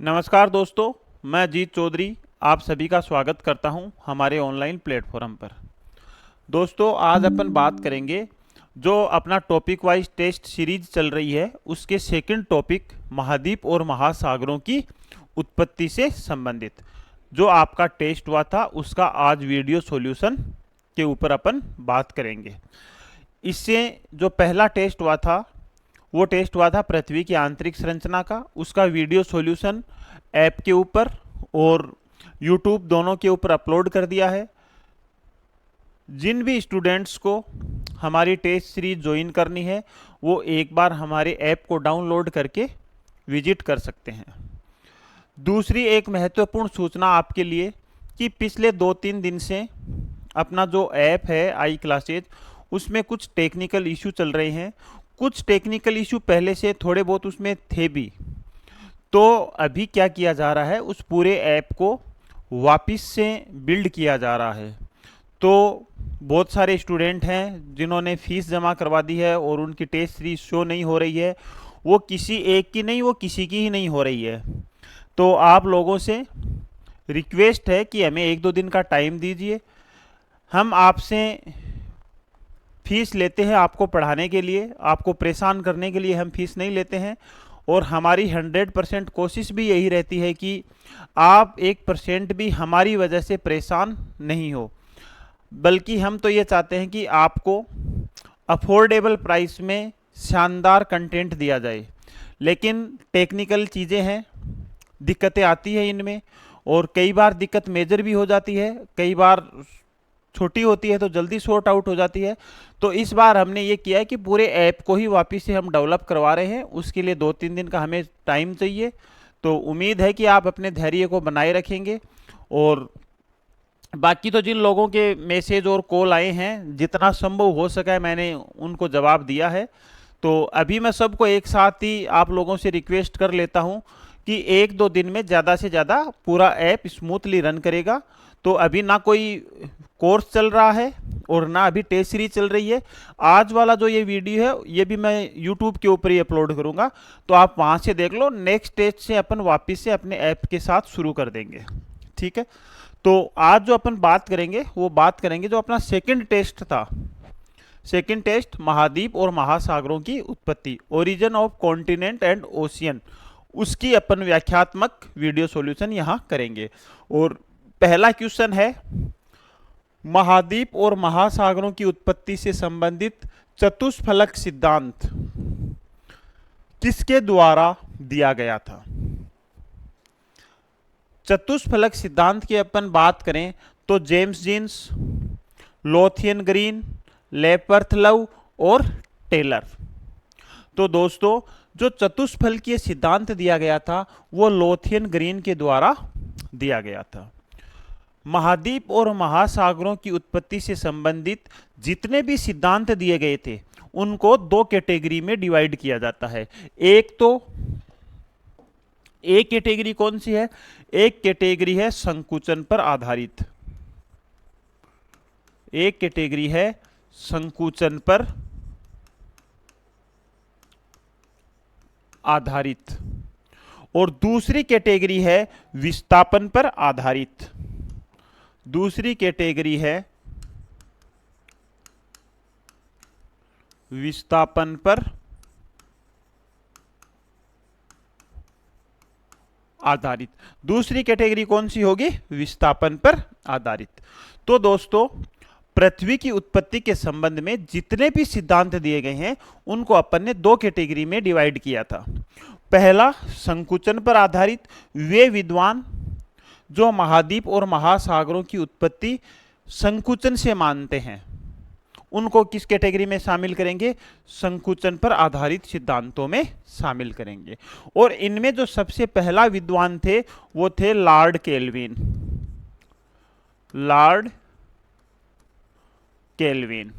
नमस्कार दोस्तों, मैं अजीत चौधरी आप सभी का स्वागत करता हूं हमारे ऑनलाइन प्लेटफॉर्म पर। दोस्तों, आज अपन बात करेंगे जो अपना टॉपिक वाइज टेस्ट सीरीज चल रही है उसके सेकंड टॉपिक महाद्वीप और महासागरों की उत्पत्ति से संबंधित जो आपका टेस्ट हुआ था उसका आज वीडियो सॉल्यूशन के ऊपर अपन बात करेंगे। इससे जो पहला टेस्ट हुआ था वो टेस्ट हुआ था पृथ्वी की आंतरिक संरचना का। उसका वीडियो सॉल्यूशन ऐप के ऊपर और यूट्यूब दोनों के ऊपर अपलोड कर दिया है। जिन भी स्टूडेंट्स को हमारी टेस्ट सीरीज ज्वाइन करनी है वो एक बार हमारे ऐप को डाउनलोड करके विजिट कर सकते हैं। दूसरी एक महत्वपूर्ण सूचना आपके लिए कि पिछले 2-3 दिन से अपना जो ऐप है आई क्लासेज उसमें कुछ टेक्निकल इशू चल रहे हैं। कुछ टेक्निकल इशू पहले से थोड़े बहुत उसमें थे भी, तो अभी क्या किया जा रहा है उस पूरे ऐप को वापस से बिल्ड किया जा रहा है। तो बहुत सारे स्टूडेंट हैं जिन्होंने फीस जमा करवा दी है और उनकी टेस्ट सीरीज शो नहीं हो रही है। वो किसी एक की नहीं, वो किसी की ही नहीं हो रही है। तो आप लोगों से रिक्वेस्ट है कि हमें 1-2 दिन का टाइम दीजिए। हम आपसे फीस लेते हैं आपको पढ़ाने के लिए, आपको परेशान करने के लिए हम फीस नहीं लेते हैं। और हमारी 100% कोशिश भी यही रहती है कि आप 1% भी हमारी वजह से परेशान नहीं हो, बल्कि हम तो ये चाहते हैं कि आपको अफोर्डेबल प्राइस में शानदार कंटेंट दिया जाए। लेकिन टेक्निकल चीज़ें हैं, दिक्कतें आती हैं इनमें, और कई बार दिक्कत मेजर भी हो जाती है, कई बार छोटी होती है तो जल्दी सॉर्ट आउट हो जाती है। तो इस बार हमने ये किया है कि पूरे ऐप को ही वापस से हम डेवलप करवा रहे हैं। उसके लिए 2-3 दिन का हमें टाइम चाहिए। तो उम्मीद है कि आप अपने धैर्य को बनाए रखेंगे। और बाकी तो जिन लोगों के मैसेज और कॉल आए हैं जितना संभव हो सका है मैंने उनको जवाब दिया है। तो अभी मैं सबको एक साथ ही आप लोगों से रिक्वेस्ट कर लेता हूं कि 1-2 दिन में ज़्यादा से ज़्यादा पूरा ऐप स्मूथली रन करेगा। तो अभी ना कोई कोर्स चल रहा है और ना अभी टेस्ट सीरीज चल रही है। आज वाला जो ये वीडियो है ये भी मैं यूट्यूब के ऊपर ही अपलोड करूंगा, तो आप वहां से देख लो। नेक्स्ट टेस्ट से अपन वापस से अपने ऐप के साथ शुरू कर देंगे, ठीक है। तो आज जो अपन बात करेंगे वो बात करेंगे जो अपना सेकंड टेस्ट था। सेकंड टेस्ट महाद्वीप और महासागरों की उत्पत्ति, origin of continent and ocean, उसकी अपन व्याख्यात्मक वीडियो सॉल्यूशन यहाँ करेंगे। और पहला क्वेश्चन है, महाद्वीप और महासागरों की उत्पत्ति से संबंधित चतुष्फलक सिद्धांत किसके द्वारा दिया गया था। चतुष्फलक सिद्धांत की अपन बात करें तो जेम्स जीन्स, लोथियन ग्रीन, लेपर्थ-लव और टेलर। तो दोस्तों, जो चतुष्फलकीय सिद्धांत दिया गया था वो लोथियन ग्रीन के द्वारा दिया गया था। महाद्वीप और महासागरों की उत्पत्ति से संबंधित जितने भी सिद्धांत दिए गए थे उनको 2 कैटेगरी में डिवाइड किया जाता है। एक कैटेगरी कौन सी है? एक कैटेगरी है संकुचन पर आधारित। एक कैटेगरी है संकुचन पर आधारित और दूसरी कैटेगरी है विस्थापन पर आधारित। दूसरी कैटेगरी है विस्थापन पर आधारित। दूसरी कैटेगरी कौन सी होगी? विस्थापन पर आधारित। तो दोस्तों, पृथ्वी की उत्पत्ति के संबंध में जितने भी सिद्धांत दिए गए हैं उनको अपन ने 2 कैटेगरी में डिवाइड किया था। पहला, संकुचन पर आधारित, वे विद्वान जो महाद्वीप और महासागरों की उत्पत्ति संकुचन से मानते हैं उनको किस कैटेगरी में शामिल करेंगे? संकुचन पर आधारित सिद्धांतों में शामिल करेंगे। और इनमें जो सबसे पहला विद्वान थे वो थे Lord kelvin. Lord kelvin,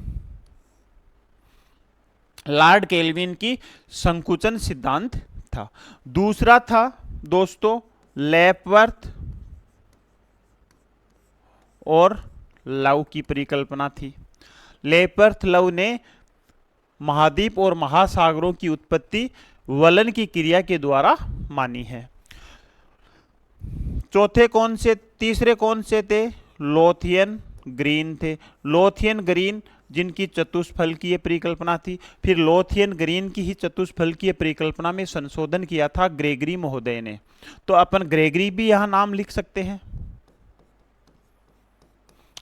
Lord kelvin की संकुचन सिद्धांत था। दूसरा था दोस्तों लेपवर्थ और लव की परिकल्पना थी। लेपर्थ-लव ने महाद्वीप और महासागरों की उत्पत्ति वलन की क्रिया के द्वारा मानी है। चौथे कौन से, तीसरे कौन से थे, लोथियन ग्रीन थे। लोथियन ग्रीन जिनकी चतुष्फलकीय परिकल्पना थी। फिर लोथियन ग्रीन की ही चतुष्फलकीय परिकल्पना में संशोधन किया था ग्रेगरी महोदय ने। तो अपन ग्रेगरी भी यहां नाम लिख सकते हैं,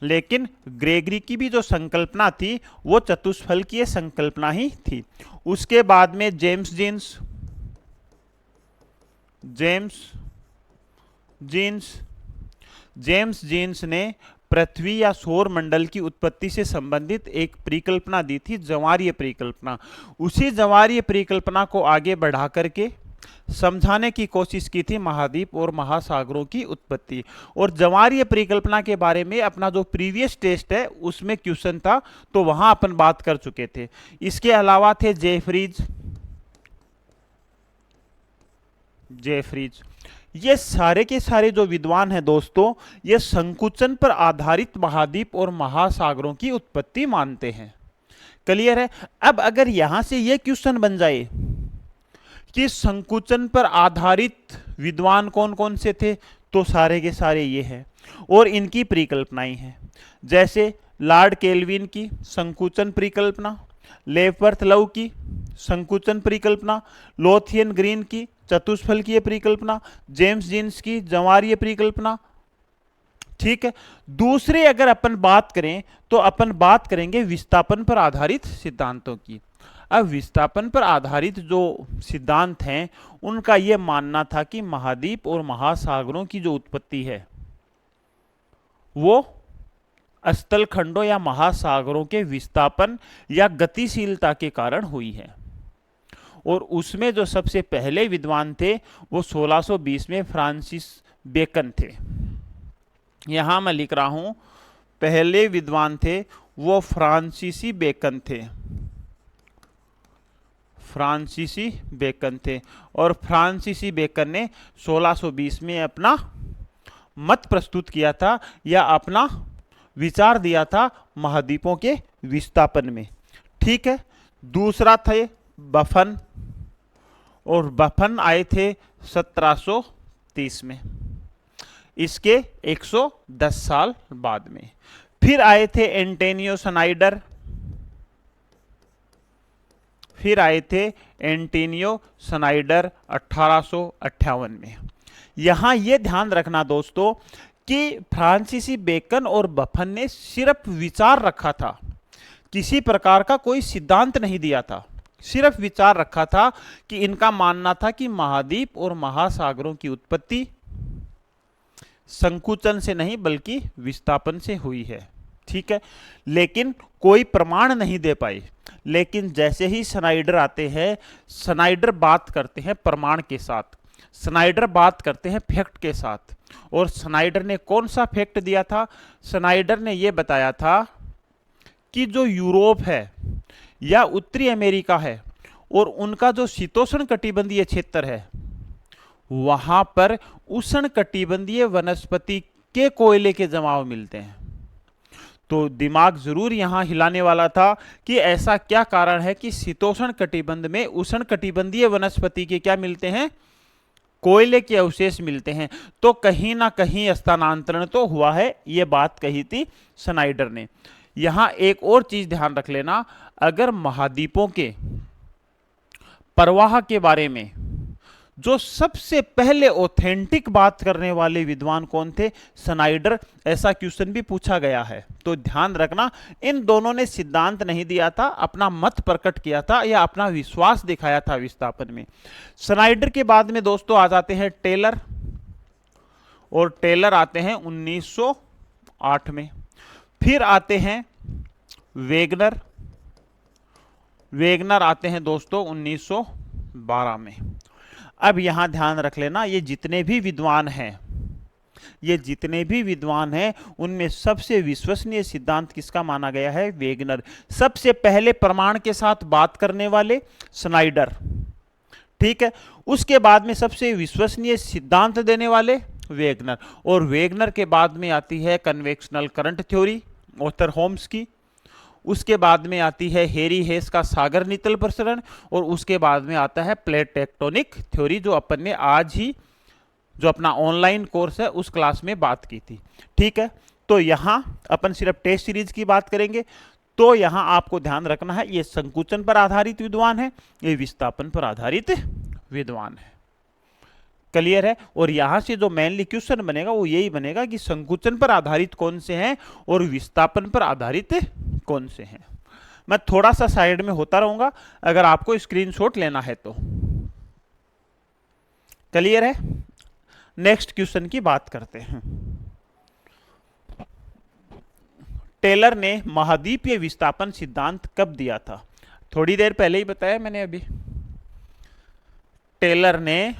लेकिन ग्रेगरी की भी जो संकल्पना थी वो चतुष्फलकीय संकल्पना ही थी। उसके बाद में जेम्स जीन्स ने पृथ्वी या सौर मंडल की उत्पत्ति से संबंधित एक परिकल्पना दी थी, ज्वारीय परिकल्पना। उसी ज्वारीय परिकल्पना को आगे बढ़ा करके समझाने की कोशिश की थी महाद्वीप और महासागरों की उत्पत्ति। और ज्वारीय परिकल्पना के बारे में अपना जो प्रीवियस टेस्ट है उसमें क्वेश्चन था, तो वहां अपन बात कर चुके थे। इसके अलावा थे जेफरीज। ये सारे के सारे जो विद्वान हैं दोस्तों, ये संकुचन पर आधारित महाद्वीप और महासागरों की उत्पत्ति मानते हैं। क्लियर है। अब अगर यहां से ये क्वेश्चन बन जाए कि संकुचन पर आधारित विद्वान कौन कौन से थे, तो सारे के सारे ये हैं और इनकी परिकल्पनाएं हैं। जैसे लॉर्ड केल्विन की संकुचन परिकल्पना, लेवर्थ-लव की संकुचन परिकल्पना, लोथियन ग्रीन की चतुष्फलकीय परिकल्पना, जेम्स जीन्स की ज्वारीय परिकल्पना। ठीक है। दूसरे अगर अपन बात करें तो अपन बात करेंगे विस्थापन पर आधारित सिद्धांतों की। अब विस्थापन पर आधारित जो सिद्धांत हैं उनका यह मानना था कि महाद्वीप और महासागरों की जो उत्पत्ति है वो स्थल खंडों या महासागरों के विस्थापन या गतिशीलता के कारण हुई है। और उसमें जो सबसे पहले विद्वान थे वो 1620 में फ्रांसिस बेकन थे। यहां मैं लिख रहा हूं, पहले विद्वान थे वो फ्रांसीसी बेकन थे। और फ्रांसीसी बेकन ने 1620 में अपना मत प्रस्तुत किया था या अपना विचार दिया था महाद्वीपों के विस्थापन में। ठीक है। दूसरा थे बफन, और बफन आए थे 1730 में, इसके 110 साल बाद में। फिर आए थे एंटोनियो सनाइडर 1858 में। यहां यह ध्यान रखना दोस्तों कि फ्रांसीसी बेकन और बफन ने सिर्फ विचार रखा था, किसी प्रकार का कोई सिद्धांत नहीं दिया था, सिर्फ विचार रखा था कि इनका मानना था कि महाद्वीप और महासागरों की उत्पत्ति संकुचन से नहीं बल्कि विस्थापन से हुई है। ठीक है। लेकिन कोई प्रमाण नहीं दे पाए। लेकिन जैसे ही सनाइडर आते हैं, सनाइडर बात करते हैं प्रमाण के साथ, सनाइडर बात करते हैं फैक्ट के साथ। और सनाइडर ने कौन सा फैक्ट दिया था? सनाइडर ने यह बताया था कि जो यूरोप है या उत्तरी अमेरिका है और उनका जो शीतोष्ण कटिबंधीय क्षेत्र है वहां पर उष्ण कटिबंधीय वनस्पति के कोयले के जमाव मिलते हैं। तो दिमाग जरूर यहां हिलाने वाला था कि ऐसा क्या कारण है कि शीतोष्ण कटिबंध में उष्ण कटिबंधीय वनस्पति के क्या मिलते हैं? कोयले के अवशेष मिलते हैं। तो कहीं ना कहीं स्थानांतरण तो हुआ है, यह बात कही थी सनाइडर ने। यहां एक और चीज ध्यान रख लेना, अगर महाद्वीपों के प्रवाह के बारे में जो सबसे पहले ऑथेंटिक बात करने वाले विद्वान कौन थे? सनाइडर। ऐसा क्वेश्चन भी पूछा गया है, तो ध्यान रखना इन दोनों ने सिद्धांत नहीं दिया था, अपना मत प्रकट किया था या अपना विश्वास दिखाया था विस्थापन में। सनाइडर के बाद में दोस्तों आ जाते हैं टेलर, और टेलर आते हैं 1908 में। फिर आते हैं वेगनर आते हैं दोस्तों 1912 में। अब यहां ध्यान रख लेना, ये जितने भी विद्वान हैं उनमें सबसे विश्वसनीय सिद्धांत किसका माना गया है? वेगनर। सबसे पहले प्रमाण के साथ बात करने वाले सनाइडर। ठीक है। उसके बाद में सबसे विश्वसनीय सिद्धांत देने वाले वेगनर, और वेगनर के बाद में आती है convectional current theory Arthur Holmes की। उसके बाद में आती है हेरी हेस का सागर नितल प्रसरण, और उसके बाद में आता है प्लेट टेक्टोनिक थ्योरी जो अपन ने आज ही जो अपना ऑनलाइन कोर्स है उस क्लास में बात की थी। ठीक है, तो यहाँ अपन सिर्फ टेस्ट सीरीज की बात करेंगे। तो यहाँ आपको ध्यान रखना है, ये संकुचन पर आधारित विद्वान है, ये विस्थापन पर आधारित विद्वान है। क्लियर है? और यहां से जो मेनली क्वेश्चन बनेगा वो यही बनेगा कि संकुचन पर आधारित कौन से हैं और विस्थापन पर आधारित कौन से हैं। मैं थोड़ा सा साइड में होता रहूंगा अगर आपको स्क्रीनशॉट लेना है तो। क्लियर है? नेक्स्ट क्वेश्चन की बात करते हैं। टेलर ने महाद्वीपीय विस्थापन सिद्धांत कब दिया था? थोड़ी देर पहले ही बताया मैंने अभी। टेलर ने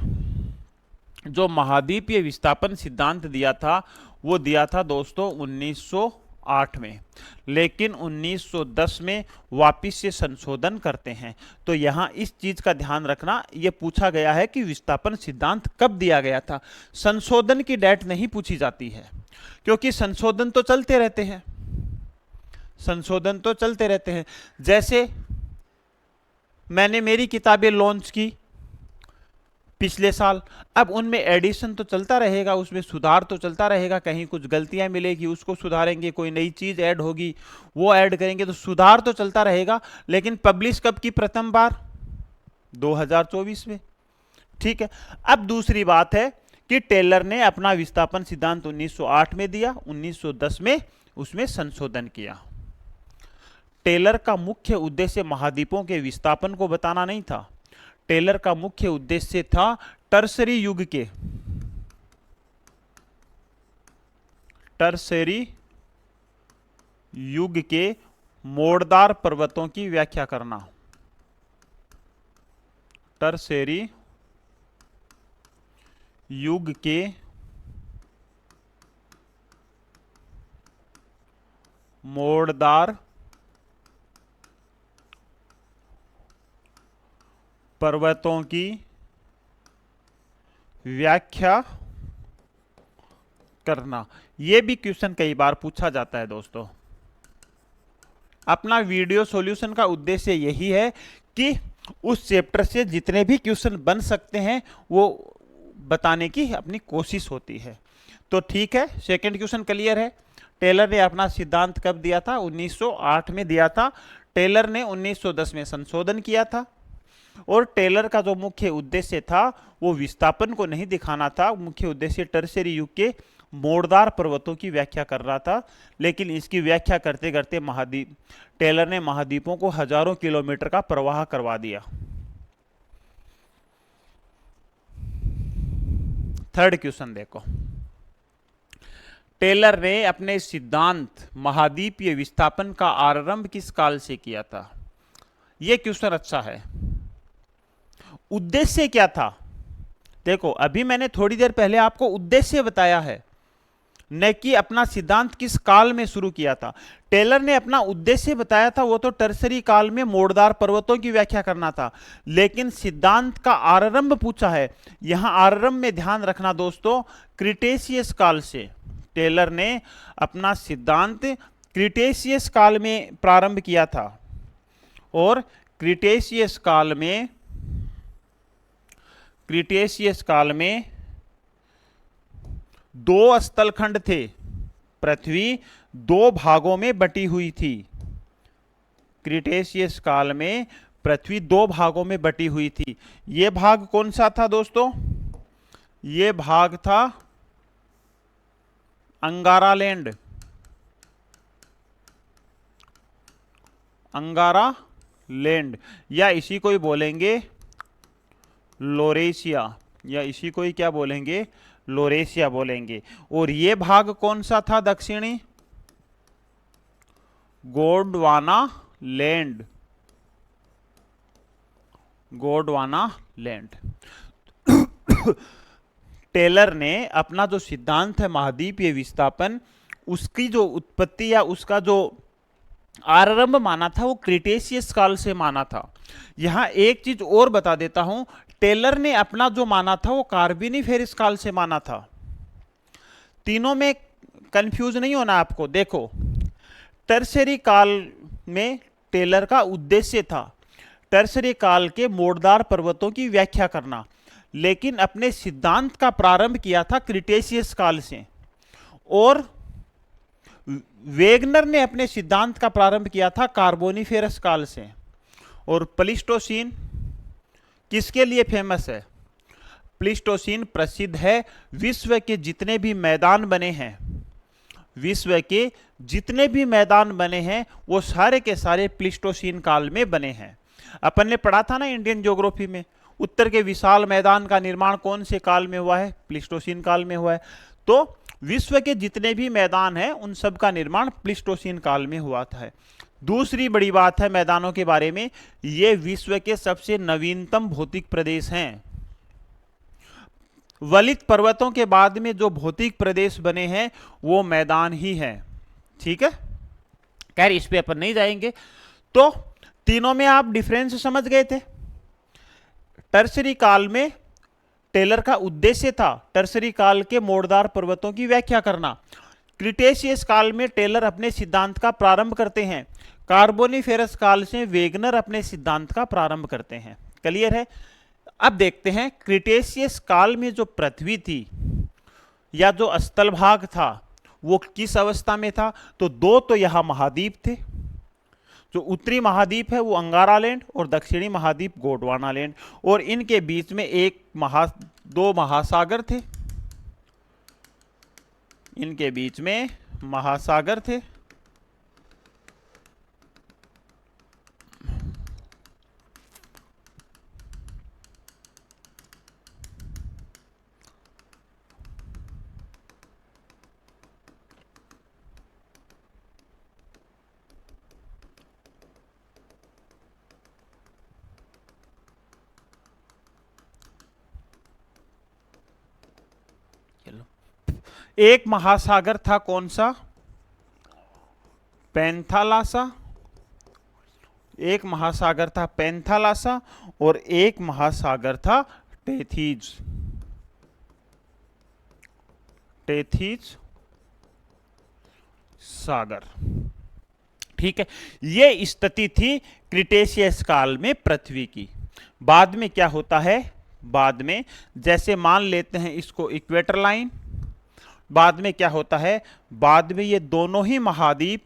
जो महाद्वीपीय विस्थापन सिद्धांत दिया था वो दिया था दोस्तों 1908 में, लेकिन 1910 में वापिस से संशोधन करते हैं। तो यहाँ इस चीज का ध्यान रखना, ये पूछा गया है कि विस्थापन सिद्धांत कब दिया गया था। संशोधन की डेट नहीं पूछी जाती है, क्योंकि संशोधन तो चलते रहते हैं, संशोधन तो चलते रहते हैं। जैसे मैंने मेरी किताबें लॉन्च की पिछले साल, अब उनमें एडिशन तो चलता रहेगा, उसमें सुधार तो चलता रहेगा, कहीं कुछ गलतियां मिलेगी उसको सुधारेंगे, कोई नई चीज ऐड होगी वो ऐड करेंगे, तो सुधार तो चलता रहेगा। लेकिन पब्लिश कब की प्रथम बार? 2024 में। ठीक है, अब दूसरी बात है कि टेलर ने अपना विस्थापन सिद्धांत 1908 में दिया, 1910 में उसमें संशोधन किया। टेलर का मुख्य उद्देश्य महाद्वीपों के विस्थापन को बताना नहीं था, टेलर का मुख्य उद्देश्य था टर्सरी युग के मोड़दार पर्वतों की व्याख्या करना। टर्सरी युग के मोड़दार पर्वतों की व्याख्या करना। यह भी क्वेश्चन कई बार पूछा जाता है दोस्तों। अपना वीडियो सॉल्यूशन का उद्देश्य यही है कि उस चैप्टर से जितने भी क्वेश्चन बन सकते हैं वो बताने की अपनी कोशिश होती है। तो ठीक है, सेकंड क्वेश्चन क्लियर है। टेलर ने अपना सिद्धांत कब दिया था? 1908 में दिया था। टेलर ने 1910 में संशोधन किया था। और टेलर का जो मुख्य उद्देश्य था वो विस्थापन को नहीं दिखाना था, मुख्य उद्देश्य टर्शियरी युग के मोड़दार पर्वतों की व्याख्या कर रहा था। लेकिन इसकी व्याख्या करते करते टेलर ने महाद्वीपों को हजारों किलोमीटर का प्रवाह करवा दिया। थर्ड क्वेश्चन देखो, टेलर ने अपने सिद्धांत महाद्वीपीय विस्थापन का आरंभ किस काल से किया था? यह क्वेश्चन अच्छा है। उद्देश्य क्या था? देखो, अभी मैंने थोड़ी देर पहले आपको उद्देश्य बताया है, न कि अपना सिद्धांत किस काल में शुरू किया था। टेलर ने अपना उद्देश्य बताया था, वो तो टर्सरी काल में मोड़दार पर्वतों की व्याख्या करना था। लेकिन सिद्धांत का आरंभ पूछा है। यहां आरंभ में ध्यान रखना दोस्तों, क्रिटेशियस काल से। टेलर ने अपना सिद्धांत क्रिटेशियस काल में प्रारंभ किया था। और क्रिटेशियस काल में दो स्थलखंड थे, पृथ्वी दो भागों में बटी हुई थी। क्रिटेशियस काल में पृथ्वी दो भागों में बटी हुई थी। यह भाग कौन सा था दोस्तों? यह भाग था अंगारा लैंड, या इसी को ही बोलेंगे लोरेशिया, या इसी को ही क्या बोलेंगे? लोरेशिया बोलेंगे। और ये भाग कौन सा था? दक्षिणी गोंडवाना लैंड। टेलर ने अपना जो सिद्धांत है महाद्वीपीय विस्थापन, उसकी जो उत्पत्ति या उसका जो आरंभ माना था वो क्रिटेशियस काल से माना था। यहां एक चीज और बता देता हूं, टेलर ने अपना जो माना था वो कार्बोनिफेरस काल से माना था। तीनों में कंफ्यूज नहीं होना आपको। देखो, टर्शियरी काल में टेलर का उद्देश्य था टर्शियरी काल के मोड़दार पर्वतों की व्याख्या करना। लेकिन अपने सिद्धांत का प्रारंभ किया था क्रिटेशियस काल से, और वेगनर ने अपने सिद्धांत का प्रारंभ किया था कार्बोनिफेरस काल से। और प्लीस्टोसीन किसके लिए फेमस है? प्लीस्टोसीन प्रसिद्ध है, विश्व के जितने भी मैदान बने हैं, विश्व के जितने भी मैदान बने हैं वो सारे के सारे प्लीस्टोसीन काल में बने हैं। अपन ने पढ़ा था ना इंडियन ज्योग्राफी में, उत्तर के विशाल मैदान का निर्माण कौन से काल में हुआ है? प्लीस्टोसीन काल में हुआ है। तो विश्व के जितने भी मैदान हैं उन सब का निर्माण प्लीस्टोसीन काल में हुआ था। दूसरी बड़ी बात है मैदानों के बारे में, ये विश्व के सबसे नवीनतम भौतिक प्रदेश हैं। वलित पर्वतों के बाद में जो भौतिक प्रदेश बने हैं वो मैदान ही है। ठीक है, खैर इस पे अपन नहीं जाएंगे। तो तीनों में आप डिफरेंस समझ गए थे। टर्सरी काल में टेलर का उद्देश्य था टर्सरी काल के मोड़दार पर्वतों की व्याख्या करना। क्रिटेशियस काल में टेलर अपने सिद्धांत का प्रारंभ करते हैं। कार्बोनिफेरस काल से वेगनर अपने सिद्धांत का प्रारंभ करते हैं। क्लियर है? अब देखते हैं क्रिटेशियस काल में जो पृथ्वी थी या जो स्थल भाग था वो किस अवस्था में था? तो दो तो यहां महाद्वीप थे, जो उत्तरी महाद्वीप है वो अंगारा लैंड और दक्षिणी महाद्वीप गोंडवाना लैंड, और इनके बीच में दो महासागर थे, इनके बीच में महासागर थे। एक महासागर था कौन सा? पैंथालासा। एक महासागर था पैंथालासा और एक महासागर था टेथीज। टेथीज सागर। ठीक है, ये स्थिति थी क्रिटेशियस काल में पृथ्वी की। बाद में क्या होता है? बाद में जैसे मान लेते हैं इसको इक्वेटर लाइन, बाद में क्या होता है? बाद में ये दोनों ही महाद्वीप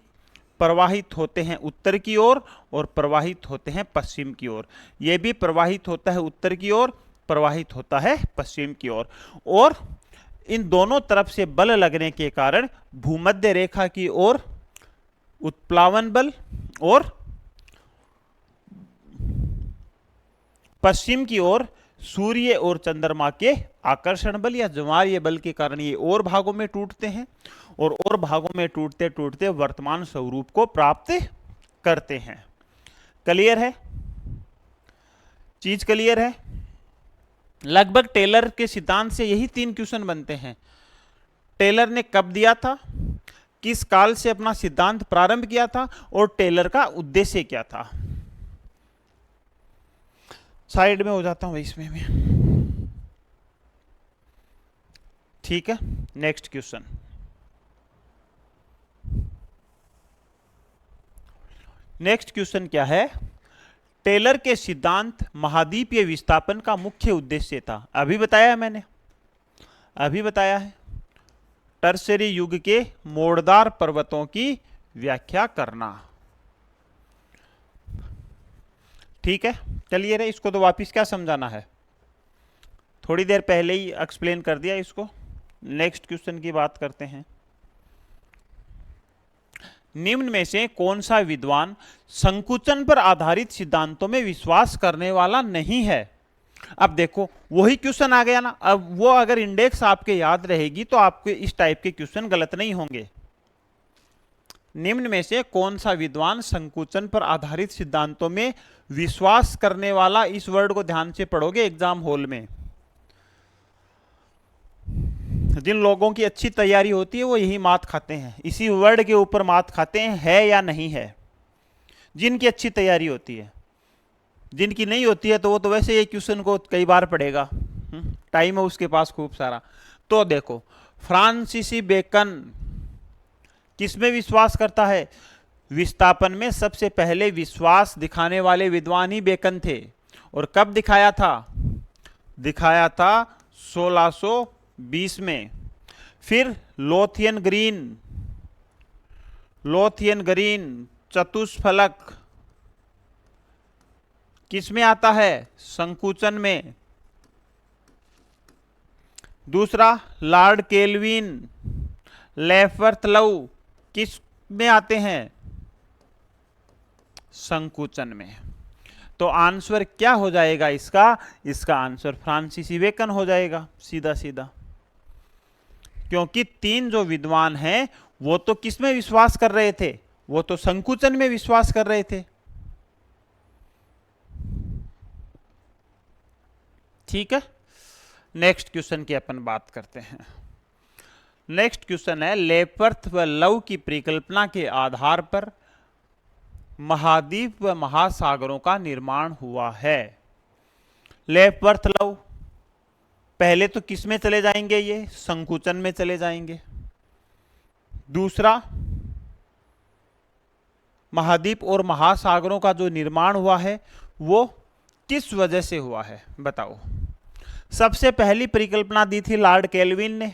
प्रवाहित होते हैं उत्तर की ओर और प्रवाहित होते हैं पश्चिम की ओर। ये भी प्रवाहित होता है उत्तर की ओर, प्रवाहित होता है पश्चिम की ओर, और इन दोनों तरफ से बल लगने के कारण भूमध्य रेखा की ओर उत्प्लावन बल और पश्चिम की ओर सूर्य और चंद्रमा के आकर्षण बल या ज्वारीय बल के कारण ये और भागों में टूटते हैं, और भागों में टूटते टूटते वर्तमान स्वरूप को प्राप्त करते हैं। क्लियर है? चीज क्लियर है? लगभग टेलर के सिद्धांत से यही 3 क्वेश्चन बनते हैं। टेलर ने कब दिया था, किस काल से अपना सिद्धांत प्रारंभ किया था, और टेलर का उद्देश्य क्या था। साइड में हो जाता हूं इसमें भी। ठीक है, नेक्स्ट क्वेश्चन। नेक्स्ट क्वेश्चन क्या है? टेलर के सिद्धांत महाद्वीपीय विस्थापन का मुख्य उद्देश्य था। अभी बताया है मैंने, अभी बताया है, टर्सरी युग के मोड़दार पर्वतों की व्याख्या करना। ठीक है, चलिए रे, इसको तो वापिस क्या समझाना है, थोड़ी देर पहले ही एक्सप्लेन कर दिया इसको। नेक्स्ट क्वेश्चन की बात करते हैं। निम्न में से कौन सा विद्वान संकुचन पर आधारित सिद्धांतों में विश्वास करने वाला नहीं है? अब देखो वही क्वेश्चन आ गया ना। अब वो अगर इंडेक्स आपके याद रहेगी तो आपके इस टाइप के क्वेश्चन गलत नहीं होंगे। निम्न में से कौन सा विद्वान संकुचन पर आधारित सिद्धांतों में विश्वास करने वाला, इस वर्ड को ध्यान से पढ़ोगे एग्जाम हॉल में। जिन लोगों की अच्छी तैयारी होती है वो यही मात खाते हैं, इसी वर्ड के ऊपर मात खाते हैं, है या नहीं है। जिनकी अच्छी तैयारी होती है, जिनकी नहीं होती है तो वो तो वैसे ये क्वेश्चन को कई बार पढ़ेगा, टाइम है उसके पास खूब सारा। तो देखो, फ्रांसीसी बेकन किसमें विश्वास करता है? विस्थापन में सबसे पहले विश्वास दिखाने वाले विद्वान ही बेकन थे। और कब दिखाया था? दिखाया था 1620 में। फिर लोथियन ग्रीन चतुष्फलक किस में आता है? संकुचन में। दूसरा लॉर्ड केल्विन लेफवर्थलऊ किस में आते हैं? संकुचन में। तो आंसर क्या हो जाएगा इसका? इसका आंसर फ्रांसिस बेकन हो जाएगा सीधा सीधा, क्योंकि तीन जो विद्वान हैं वो तो किस में विश्वास कर रहे थे? वो तो संकुचन में विश्वास कर रहे थे। ठीक है, नेक्स्ट क्वेश्चन की अपन बात करते हैं। नेक्स्ट क्वेश्चन है, लेपर्थ व लव की परिकल्पना के आधार पर महाद्वीप व महासागरों का निर्माण हुआ है। लेपर्थ लव, पहले तो किस में चले जाएंगे? ये संकुचन में चले जाएंगे। दूसरा, महाद्वीप और महासागरों का जो निर्माण हुआ है वो किस वजह से हुआ है? बताओ। सबसे पहली परिकल्पना दी थी लॉर्ड केल्विन ने।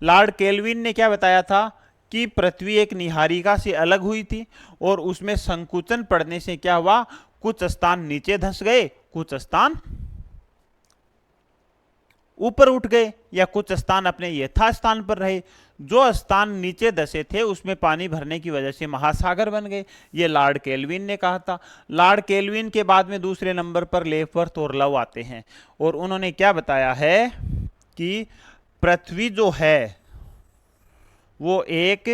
लॉर्ड केल्विन ने क्या बताया था कि पृथ्वी एक निहारिका से अलग हुई थी और उसमें संकुचन पड़ने से क्या हुआ? कुछ स्थान नीचे धंस गए, कुछ स्थान ऊपर उठ गए, या कुछ स्थान अपने यथास्थान पर रहे। जो स्थान नीचे धंसे थे उसमें पानी भरने की वजह से महासागर बन गए। ये लॉर्ड केल्विन ने कहा था। लॉर्ड केल्विन के बाद में दूसरे नंबर पर लेफवर्थ और लव आते हैं, और उन्होंने क्या बताया है कि पृथ्वी जो है वो एक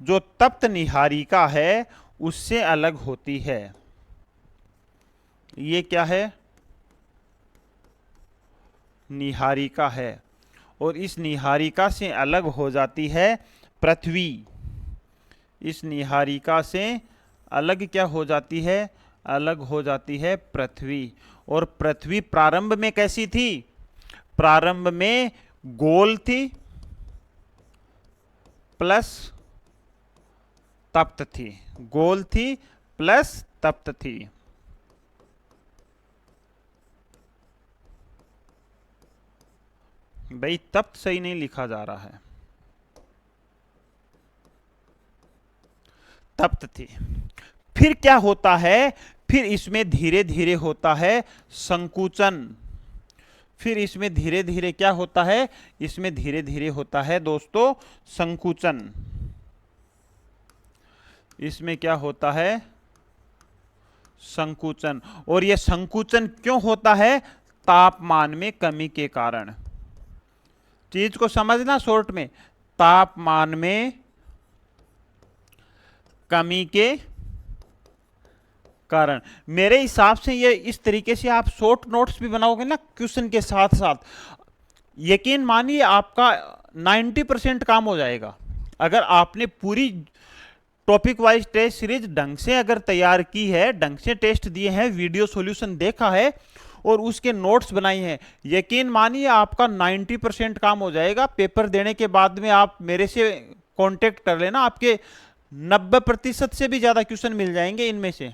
जो तप्त निहारिका है उससे अलग होती है। ये क्या है? निहारिका है, और इस निहारिका से अलग हो जाती है पृथ्वी। इस निहारिका से अलग क्या हो जाती है? अलग हो जाती है पृथ्वी। और पृथ्वी प्रारंभ में कैसी थी? प्रारंभ में गोल थी प्लस तप्त थी। गोल थी प्लस तप्त थी। भाई तप्त सही नहीं लिखा जा रहा है, तप्त थी। फिर क्या होता है? फिर इसमें धीरे धीरे होता है संकुचन। फिर इसमें धीरे धीरे क्या होता है? इसमें धीरे धीरे होता है दोस्तों संकुचन। इसमें क्या होता है? संकुचन। और यह संकुचन क्यों होता है? तापमान में कमी के कारण। चीज को समझना शॉर्ट में, तापमान में कमी के कारण। मेरे हिसाब से ये इस तरीके से आप शॉर्ट नोट्स भी बनाओगे ना क्वेश्चन के साथ साथ, यकीन मानिए आपका 90% काम हो जाएगा। अगर आपने पूरी टॉपिक वाइज टेस्ट सीरीज ढंग से अगर तैयार की है, ढंग से टेस्ट दिए हैं, वीडियो सॉल्यूशन देखा है और उसके नोट्स बनाई हैं, यकीन मानिए आपका 90% काम हो जाएगा। पेपर देने के बाद में आप मेरे से कांटेक्ट कर लेना, आपके 90% से भी ज्यादा क्वेश्चन मिल जाएंगे इनमें से।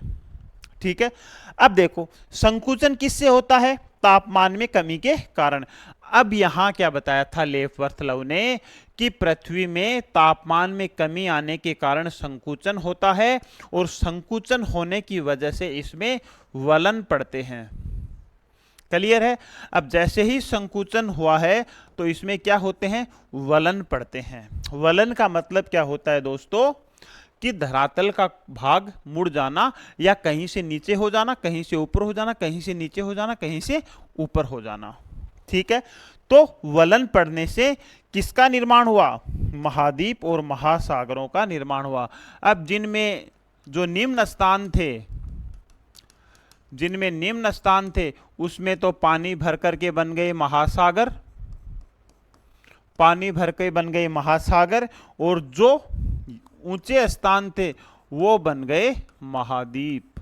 ठीक है, अब देखो संकुचन किससे होता है? तापमान में कमी के कारण। अब यहां क्या बताया था लेफवर्थ लव ने कि पृथ्वी में तापमान में कमी आने के कारण संकुचन होता है, और संकुचन होने की वजह से इसमें वलन पड़ते हैं। क्लियर है? अब जैसे ही संकुचन हुआ है तो इसमें क्या होते हैं? वलन पड़ते हैं। वलन का मतलब क्या होता है दोस्तों? कि धरातल का भाग मुड़ जाना, या कहीं से नीचे हो जाना, कहीं से ऊपर हो जाना, कहीं से नीचे हो जाना, कहीं से ऊपर हो जाना। ठीक है, तो वलन पड़ने से किसका निर्माण हुआ? महाद्वीप और महासागरों का निर्माण हुआ। अब जिनमें जो निम्न स्थान थे, जिनमें निम्न स्थान थे उसमें तो पानी भर करके बन गए महासागर, पानी भर के बन गए महासागर, और जो ऊंचे स्थान थे वो बन गए महाद्वीप।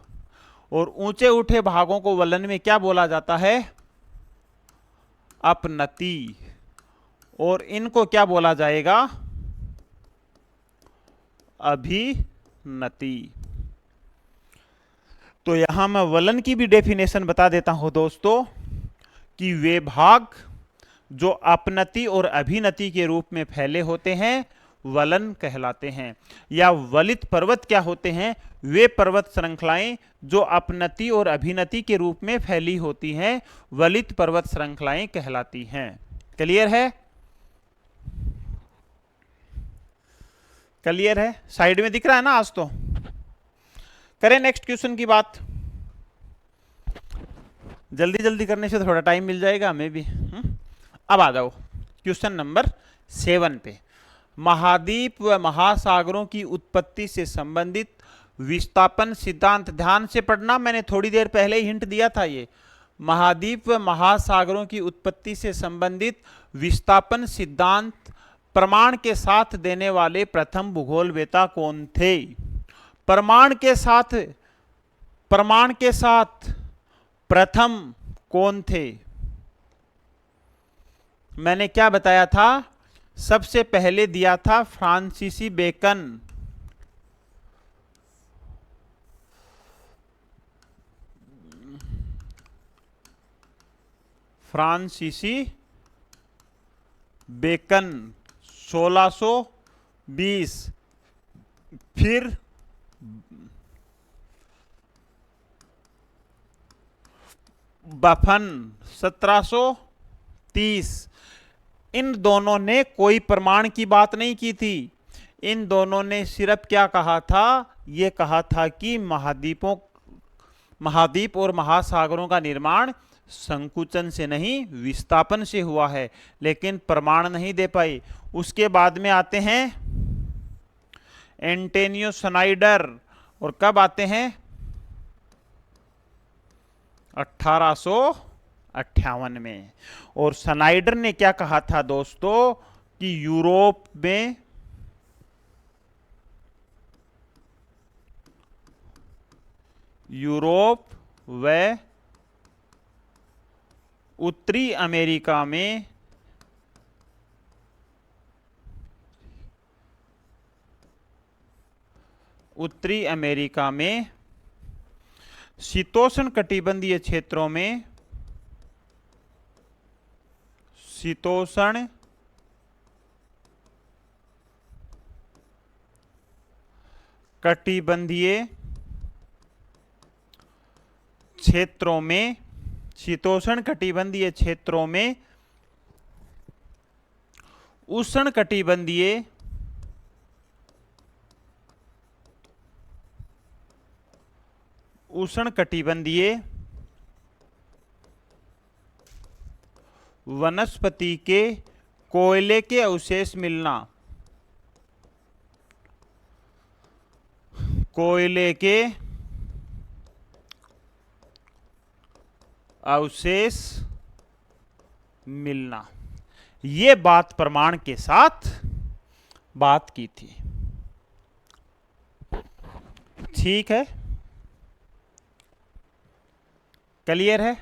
और ऊंचे उठे भागों को वलन में क्या बोला जाता है? अपनति। और इनको क्या बोला जाएगा? अभिनति। तो यहां मैं वलन की भी डेफिनेशन बता देता हूं दोस्तों कि वे भाग जो अपनति और अभिनति के रूप में फैले होते हैं वलन कहलाते हैं। या वलित पर्वत क्या होते हैं? वे पर्वत श्रृंखलाएं जो अपनति और अभिनति के रूप में फैली होती हैं वलित पर्वत श्रृंखलाएं कहलाती हैं। क्लियर है? क्लियर है? साइड में दिख रहा है ना आज तो। करें नेक्स्ट क्वेश्चन की बात। जल्दी जल्दी करने से थोड़ा टाइम मिल जाएगा हमें भी। अब आ जाओ क्वेश्चन नंबर 7 पे। महाद्वीप व महासागरों की उत्पत्ति से संबंधित विस्थापन सिद्धांत। ध्यान से पढ़ना, मैंने थोड़ी देर पहले ही हिंट दिया था। ये महाद्वीप व महासागरों की उत्पत्ति से संबंधित विस्थापन सिद्धांत प्रमाण के साथ देने वाले प्रथम भूगोलवेत्ता कौन थे? प्रमाण के साथ प्रथम कौन थे? मैंने क्या बताया था? सबसे पहले दिया था फ्रांसीसी बेकन। फ्रांसीसी बेकन 1620। फिर बफन 1730। इन दोनों ने कोई प्रमाण की बात नहीं की थी। इन दोनों ने सिर्फ क्या कहा था? ये कहा था कि महाद्वीप और महासागरों का निर्माण संकुचन से नहीं विस्थापन से हुआ है, लेकिन प्रमाण नहीं दे पाई। उसके बाद में आते हैं एंटोनियो स्नाइडर। और कब आते हैं? 1858 में। और स्नाइडर ने क्या कहा था दोस्तों कि यूरोप व उत्तरी अमेरिका में शीतोष्ण कटिबंधीय क्षेत्रों में शीतोष्ण कटिबंधीय क्षेत्रों में उष्णकटिबंधीय वनस्पति के कोयले के अवशेष मिलना। कोयले के अवशेष मिलना, ये बात प्रमाण के साथ बात की थी। ठीक है? क्लियर है?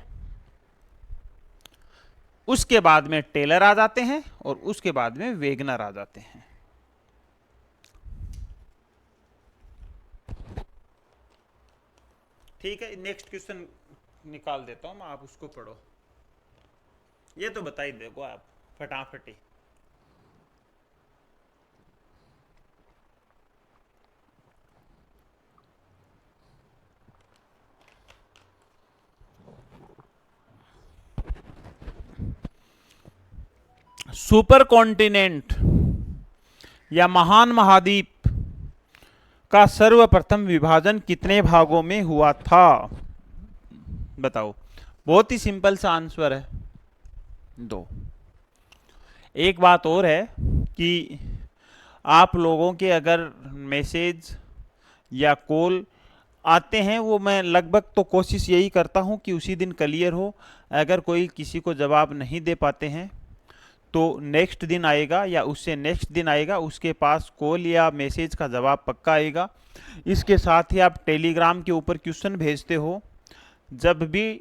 उसके बाद में टेलर आ जाते हैं और उसके बाद में वेगनर आ जाते हैं। ठीक है, नेक्स्ट क्वेश्चन निकाल देता हूं मैं, आप उसको पढ़ो। ये तो बता ही देखो आप फटाफटी। सुपर कॉन्टिनेंट या महान महाद्वीप का सर्वप्रथम विभाजन कितने भागों में हुआ था? बताओ। बहुत ही सिंपल सा आंसर है, 2। एक बात और है कि आप लोगों के अगर मैसेज या कॉल आते हैं, वो मैं लगभग तो कोशिश यही करता हूं कि उसी दिन क्लियर हो। अगर कोई किसी को जवाब नहीं दे पाते हैं तो नेक्स्ट दिन आएगा या उससे नेक्स्ट दिन आएगा, उसके पास कॉल या मैसेज का जवाब पक्का आएगा। इसके साथ ही आप टेलीग्राम के ऊपर क्वेश्चन भेजते हो, जब भी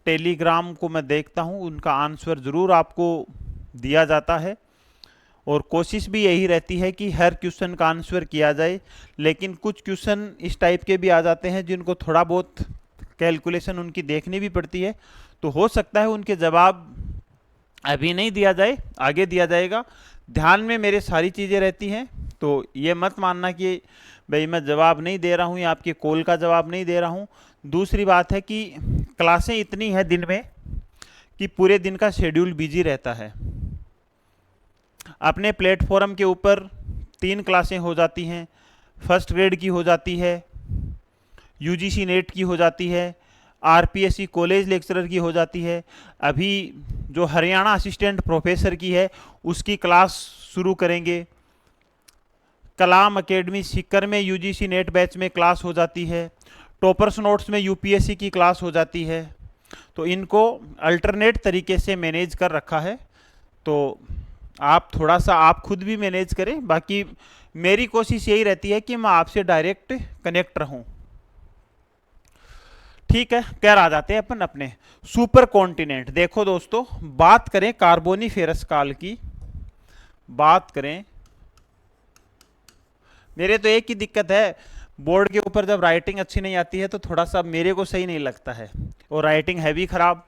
टेलीग्राम को मैं देखता हूं उनका आंसर ज़रूर आपको दिया जाता है। और कोशिश भी यही रहती है कि हर क्वेश्चन का आंसर किया जाए, लेकिन कुछ क्वेश्चन इस टाइप के भी आ जाते हैं जिनको थोड़ा बहुत कैलकुलेशन उनकी देखनी भी पड़ती है। तो हो सकता है उनके जवाब अभी नहीं दिया जाए, आगे दिया जाएगा। ध्यान में मेरे सारी चीज़ें रहती हैं, तो ये मत मानना कि भाई मैं जवाब नहीं दे रहा हूँ या आपके कॉल का जवाब नहीं दे रहा हूँ। दूसरी बात है कि क्लासें इतनी हैं दिन में कि पूरे दिन का शेड्यूल बिजी रहता है। अपने प्लेटफॉर्म के ऊपर 3 क्लासें हो जाती हैं, फर्स्ट ग्रेड की हो जाती है, यूजीसी नेट की हो जाती है, आरपीएससी कॉलेज लेक्चरर की हो जाती है। अभी जो हरियाणा असिस्टेंट प्रोफेसर की है उसकी क्लास शुरू करेंगे। कलाम एकेडमी सीकर में यूजीसी नेट बैच में क्लास हो जाती है। टॉपर्स नोट्स में यूपीएससी की क्लास हो जाती है। तो इनको अल्टरनेट तरीके से मैनेज कर रखा है। तो आप थोड़ा सा आप खुद भी मैनेज करें। बाकी मेरी कोशिश यही रहती है कि मैं आपसे डायरेक्ट कनेक्ट रहूं। ठीक है, क्या आ जाते हैं अपन अपने सुपर कॉन्टिनेंट। देखो दोस्तों, बात करें कार्बोनिफेरस काल की, बात करें, मेरे तो एक ही दिक्कत है, बोर्ड के ऊपर जब राइटिंग अच्छी नहीं आती है तो थोड़ा सा मेरे को सही नहीं लगता है, और राइटिंग है भी खराब।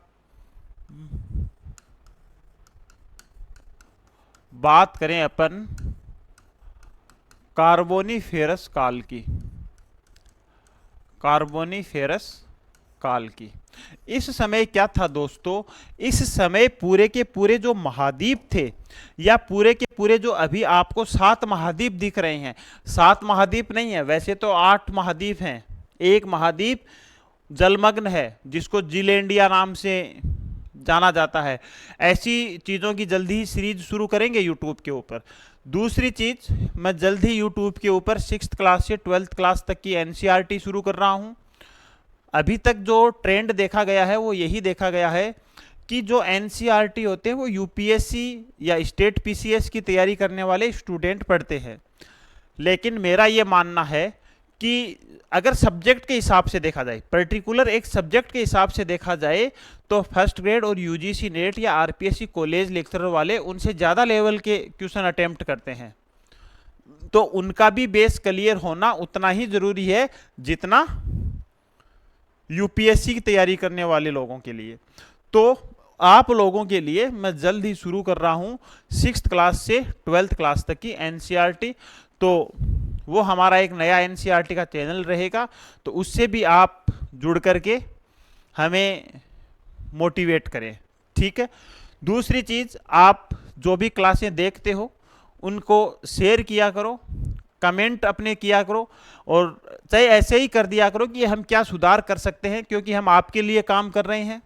बात करें अपन कार्बोनिफेरस काल की, कार्बोनिफेरस काल की। इस समय क्या था दोस्तों, इस समय पूरे के पूरे जो महाद्वीप थे, या पूरे के पूरे जो अभी आपको 7 महाद्वीप दिख रहे हैं, 7 महाद्वीप नहीं है, वैसे तो 8 महाद्वीप हैं। एक महाद्वीप जलमग्न है जिसको जिलैंडिया नाम से जाना जाता है। ऐसी चीज़ों की जल्दी ही सीरीज शुरू करेंगे यूट्यूब के ऊपर। दूसरी चीज़, मैं जल्द ही यूट्यूब के ऊपर 6th क्लास से 12th क्लास तक की एनसीईआरटी शुरू कर रहा हूँ। अभी तक जो ट्रेंड देखा गया है वो यही देखा गया है कि जो एनसीईआरटी होते हैं वो यूपीएससी या स्टेट पीसीएस की तैयारी करने वाले स्टूडेंट पढ़ते हैं। लेकिन मेरा ये मानना है कि अगर सब्जेक्ट के हिसाब से देखा जाए, पर्टिकुलर एक सब्जेक्ट के हिसाब से देखा जाए, तो फर्स्ट ग्रेड और यूजीसी नेट या आरपीएससी कॉलेज लेक्चरर वाले उनसे ज़्यादा लेवल के क्वेश्चन अटेम्प्ट करते हैं। तो उनका भी बेस क्लियर होना उतना ही ज़रूरी है जितना यूपीएससी की तैयारी करने वाले लोगों के लिए। तो आप लोगों के लिए मैं जल्द ही शुरू कर रहा हूँ 6th क्लास से 12th क्लास तक की एनसीईआरटी। तो वो हमारा एक नया एनसीईआरटी का चैनल रहेगा, तो उससे भी आप जुड़ करके हमें मोटिवेट करें। ठीक है। दूसरी चीज़, आप जो भी क्लासें देखते हो उनको शेयर किया करो, कमेंट अपने किया करो, और चाहे ऐसे ही कर दिया करो कि हम क्या सुधार कर सकते हैं, क्योंकि हम आपके लिए काम कर रहे हैं।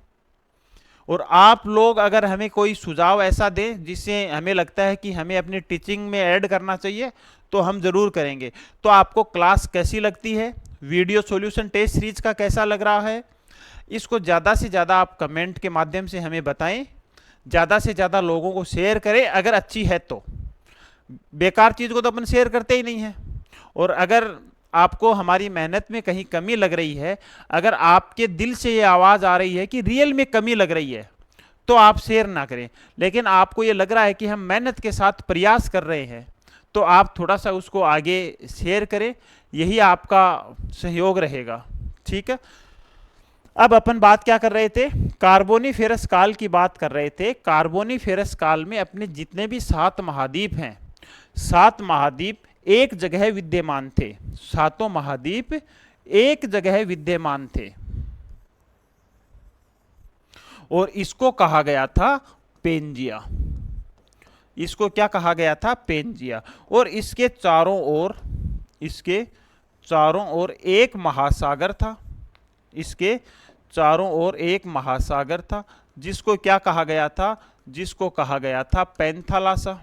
और आप लोग अगर हमें कोई सुझाव ऐसा दें जिससे हमें लगता है कि हमें अपनी टीचिंग में ऐड करना चाहिए, तो हम ज़रूर करेंगे। तो आपको क्लास कैसी लगती है, वीडियो सॉल्यूशन टेस्ट सीरीज का कैसा लग रहा है, इसको ज़्यादा से ज़्यादा आप कमेंट के माध्यम से हमें बताएं, ज़्यादा से ज़्यादा लोगों को शेयर करें अगर अच्छी है तो। बेकार चीज़ को तो अपन शेयर करते ही नहीं है। और अगर आपको हमारी मेहनत में कहीं कमी लग रही है, अगर आपके दिल से ये आवाज़ आ रही है कि रियल में कमी लग रही है, तो आप शेयर ना करें। लेकिन आपको ये लग रहा है कि हम मेहनत के साथ प्रयास कर रहे हैं, तो आप थोड़ा सा उसको आगे शेयर करें, यही आपका सहयोग रहेगा। ठीक है। अब अपन बात क्या कर रहे थे, कार्बोनिफेरस काल की बात कर रहे थे। कार्बोनिफेरस काल में अपने जितने भी 7 महाद्वीप हैं, 7 महाद्वीप एक जगह विद्यमान थे। 7 महाद्वीप एक जगह विद्यमान थे, और इसको कहा गया था पेंजिया। इसको क्या कहा गया था, पेंजिया। और इसके चारों ओर, इसके चारों ओर एक महासागर था, इसके चारों ओर एक महासागर था, जिसको क्या कहा गया था, जिसको कहा गया था पैंथालासा।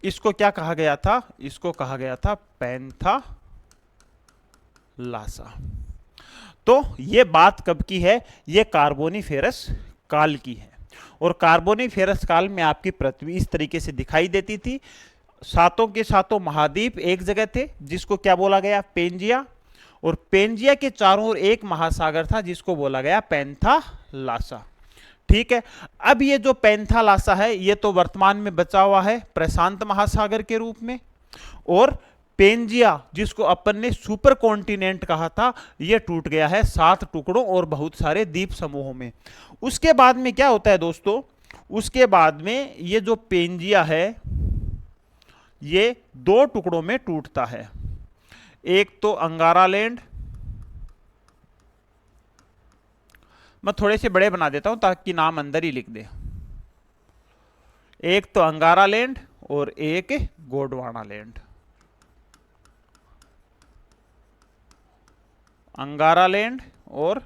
इसको क्या कहा गया था, इसको कहा गया था पैंथालासा। तो ये बात कब की है, ये कार्बोनिफेरस काल की है। और कार्बोनिफेरस काल में आपकी पृथ्वी इस तरीके से दिखाई देती थी। 7 के 7 महाद्वीप एक जगह थे, जिसको क्या बोला गया, पेंजिया। और पेंजिया के चारों ओर एक महासागर था जिसको बोला गया पैंथालासा। ठीक है, अब ये जो पैंथालासा है ये तो वर्तमान में बचा हुआ है प्रशांत महासागर के रूप में, और पेंजिया जिसको अपन ने सुपर कॉन्टिनेंट कहा था ये टूट गया है 7 टुकड़ों और बहुत सारे द्वीप समूहों में। उसके बाद में क्या होता है दोस्तों, उसके बाद में ये जो पेंजिया है ये 2 टुकड़ों में टूटता है। एक तो अंगारा लैंड, मैं थोड़े से बड़े बना देता हूं ताकि नाम अंदर ही लिख दे। एक तो अंगारा लैंड और एक गोंडवाना लैंड। अंगारा लैंड और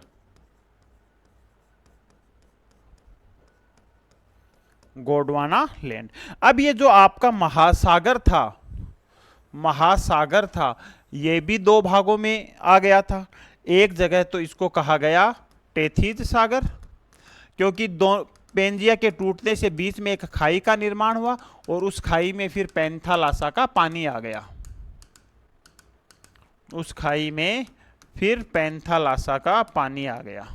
गोंडवाना लैंड। अब ये जो आपका महासागर था ये भी 2 भागों में आ गया था। एक जगह तो इसको कहा गया टेथिस सागर, क्योंकि पेंजिया के टूटने से बीच में एक खाई का निर्माण हुआ और उस खाई में फिर पैंथालासा का पानी आ गया। उस खाई में फिर पैंथालासा का पानी आ गया।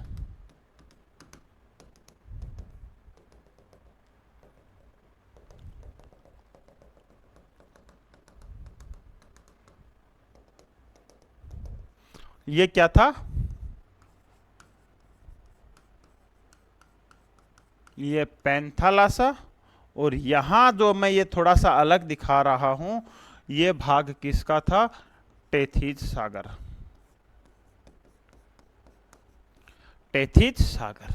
ये क्या था, ये पैंथालासा, और यहां जो मैं ये थोड़ा सा अलग दिखा रहा हूं ये भाग किसका था, टेथिस सागर। टेथिस सागर।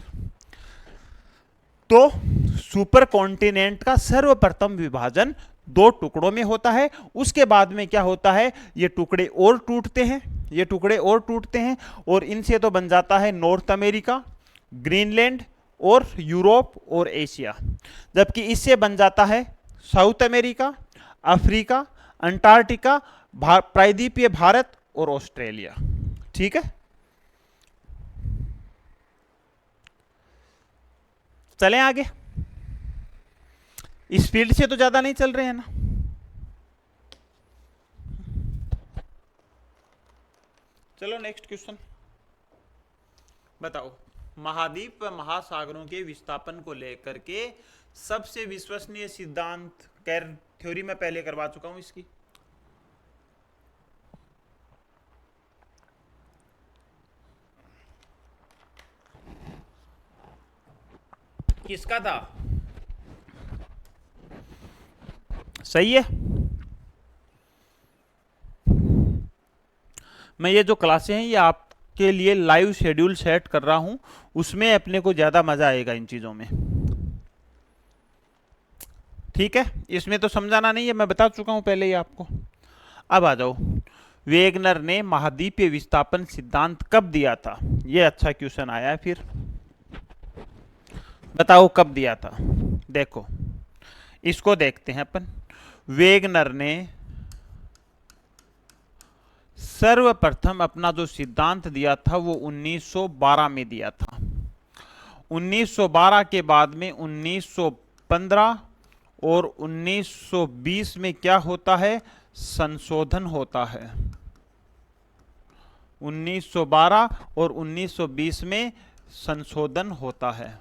तो सुपर कॉन्टिनेंट का सर्वप्रथम विभाजन 2 टुकड़ों में होता है। उसके बाद में क्या होता है, ये टुकड़े और टूटते हैं, ये टुकड़े और टूटते हैं और इनसे तो बन जाता है नॉर्थ अमेरिका, ग्रीनलैंड और यूरोप और एशिया, जबकि इससे बन जाता है साउथ अमेरिका, अफ्रीका, अंटार्कटिका, प्रायद्वीपीय भारत और ऑस्ट्रेलिया। ठीक है, चलें आगे। इस फील्ड से तो ज्यादा नहीं चल रहे हैं ना। चलो नेक्स्ट क्वेश्चन बताओ। महाद्वीप व महासागरों के विस्थापन को लेकर के सबसे विश्वसनीय सिद्धांत, थ्योरी मैं पहले करवा चुका हूं इसकी। किसका था, सही है। मैं ये जो क्लासें हैं ये आपके लिए लाइव शेड्यूल सेट कर रहा हूं, उसमें अपने को ज्यादा मजा आएगा इन चीजों में। ठीक है, इसमें तो समझाना नहीं है, मैं बता चुका हूं पहले ही आपको। अब आ जाओ, वेगनर ने महाद्वीपीय विस्थापन सिद्धांत कब दिया था, ये अच्छा क्वेश्चन आया है। फिर बताओ कब दिया था। देखो इसको देखते हैं अपन। वेगनर ने सर्वप्रथम अपना जो सिद्धांत दिया था वो 1912 में दिया था। 1912 के बाद में 1915 और 1920 में क्या होता है, संशोधन होता है। 1912 और 1920 में संशोधन होता है।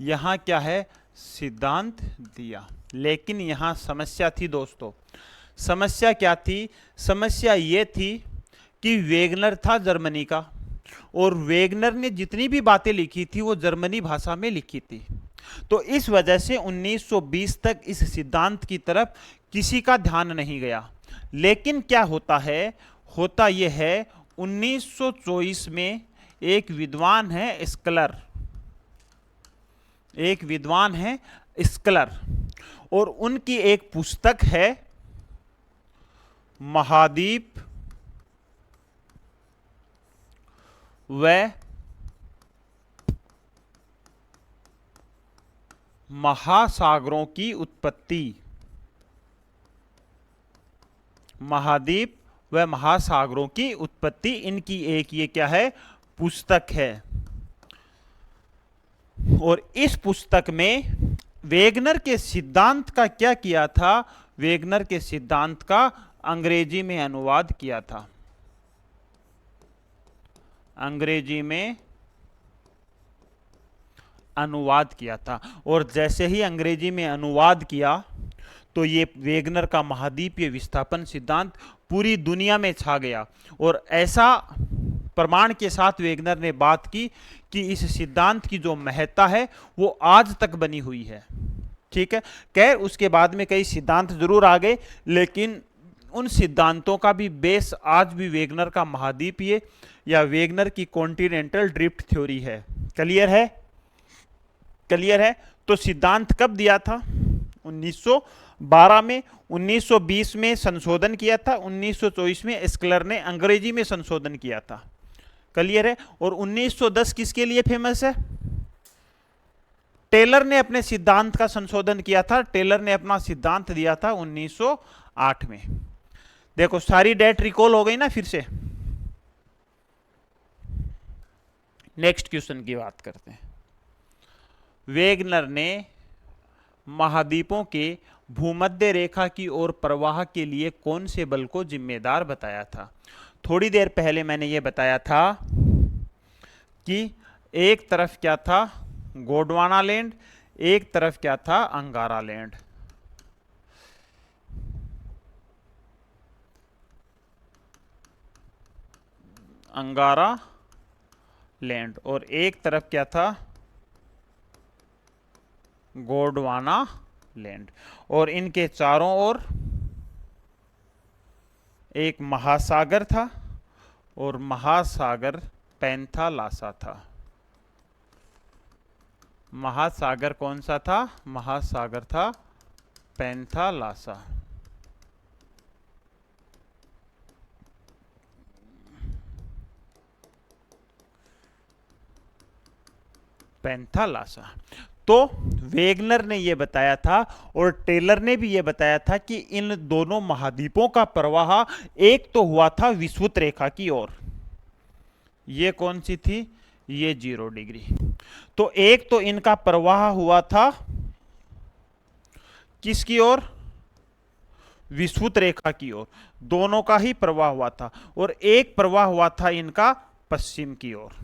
यहां क्या है, सिद्धांत दिया। लेकिन यहां समस्या थी दोस्तों। समस्या क्या थी, समस्या ये थी कि वेगनर था जर्मनी का, और वेगनर ने जितनी भी बातें लिखी थी वो जर्मनी भाषा में लिखी थी। तो इस वजह से 1920 तक इस सिद्धांत की तरफ किसी का ध्यान नहीं गया। लेकिन क्या होता है, होता यह है 1924 में एक विद्वान है स्कलर, एक विद्वान है स्कलर, और उनकी एक पुस्तक है महाद्वीप व महासागरों की उत्पत्ति। महाद्वीप व महासागरों की उत्पत्ति, इनकी एक ये क्या है, पुस्तक है। और इस पुस्तक में वेगनर के सिद्धांत का क्या किया था, वेगनर के सिद्धांत का अंग्रेजी में अनुवाद किया था। अंग्रेजी में अनुवाद किया था। और जैसे ही अंग्रेजी में अनुवाद किया तो ये वेगनर का महाद्वीपीय विस्थापन सिद्धांत पूरी दुनिया में छा गया। और ऐसा प्रमाण के साथ वेगनर ने बात की कि इस सिद्धांत की जो महत्ता है वो आज तक बनी हुई है। ठीक है, खैर उसके बाद में कई सिद्धांत जरूर आ गए, लेकिन उन सिद्धांतों का भी बेस आज भी वेगनर का महाद्वीपीय या वेगनर की कॉन्टिनेंटल ड्रिफ्ट थ्योरी है। क्लियर है? क्लियर है? तो सिद्धांत कब दिया था? 1912 में। 1920 में संशोधन किया था। 1924 में स्कलर ने अंग्रेजी में संशोधन किया था। क्लियर है? और 1910 किसके लिए फेमस है? टेलर ने अपने सिद्धांत का संशोधन किया था। टेलर ने अपना सिद्धांत दिया था 1908 में। देखो सारी डेट रिकॉल हो गई ना फिर से। नेक्स्ट क्वेश्चन की बात करते हैं। वेगनर ने महाद्वीपों के भूमध्य रेखा की ओर प्रवाह के लिए कौन से बल को जिम्मेदार बताया था? थोड़ी देर पहले मैंने यह बताया था कि एक तरफ क्या था? गोंडवाना लैंड, एक तरफ क्या था? अंगारा लैंड। अंगारा लैंड। और एक तरफ क्या था? गोंडवाना लैंड। और इनके चारों ओर एक महासागर था और महासागर पैंथालासा था। महासागर कौन सा था? महासागर था पैंथालासा। पैंथालासा। तो वेगनर ने यह बताया था और टेलर ने भी यह बताया था कि इन दोनों महाद्वीपों का प्रवाह एक तो हुआ था विषुवत रेखा की ओर। ये कौन सी थी? ये 0 डिग्री। तो एक तो इनका प्रवाह हुआ था किसकी ओर? विषुवत रेखा की ओर। दोनों का ही प्रवाह हुआ था। और एक प्रवाह हुआ था इनका पश्चिम की ओर।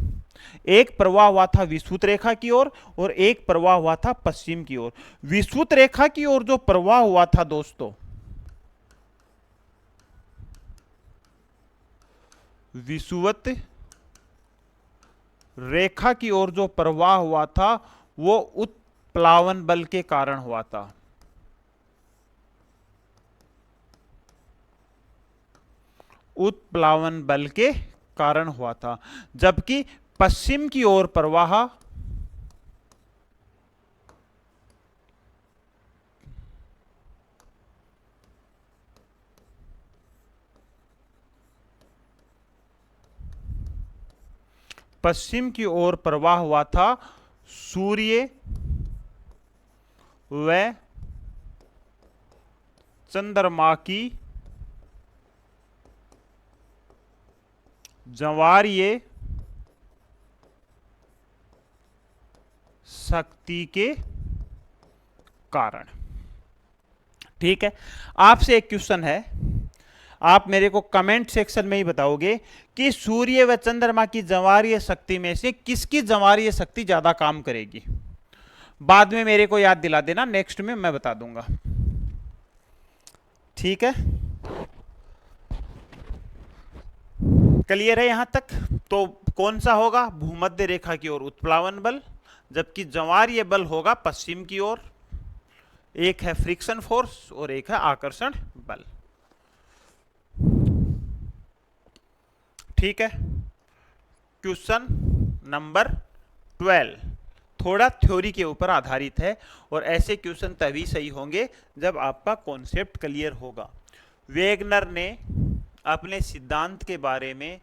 एक प्रवाह हुआ था विषुवत रेखा की ओर और एक प्रवाह हुआ था पश्चिम की ओर। विषुवत रेखा की ओर जो प्रवाह हुआ था दोस्तों, विषुवत रेखा की ओर जो प्रवाह हुआ था वो उत्प्लावन बल के कारण हुआ था। उत्प्लावन बल के कारण हुआ था। जबकि पश्चिम की ओर प्रवाह पश्चिम की ओर प्रवाह हुआ था सूर्य व चंद्रमा की ज्वारीय शक्ति के कारण। ठीक है, आपसे एक क्वेश्चन है, आप मेरे को कमेंट सेक्शन में ही बताओगे कि सूर्य व चंद्रमा की ज्वारीय शक्ति में से किसकी ज्वारीय शक्ति ज्यादा काम करेगी? बाद में मेरे को याद दिला देना, नेक्स्ट में मैं बता दूंगा। ठीक है, क्लियर है यहां तक? तो कौन सा होगा? भूमध्य रेखा की ओर उत्प्लावन बल, जबकि ज्वारीय बल होगा पश्चिम की ओर। एक है फ्रिक्शन फोर्स और एक है आकर्षण बल। ठीक है, क्वेश्चन नंबर 12 थोड़ा थ्योरी के ऊपर आधारित है और ऐसे क्वेश्चन तभी सही होंगे जब आपका कॉन्सेप्ट क्लियर होगा। वेगनर ने अपने सिद्धांत के बारे में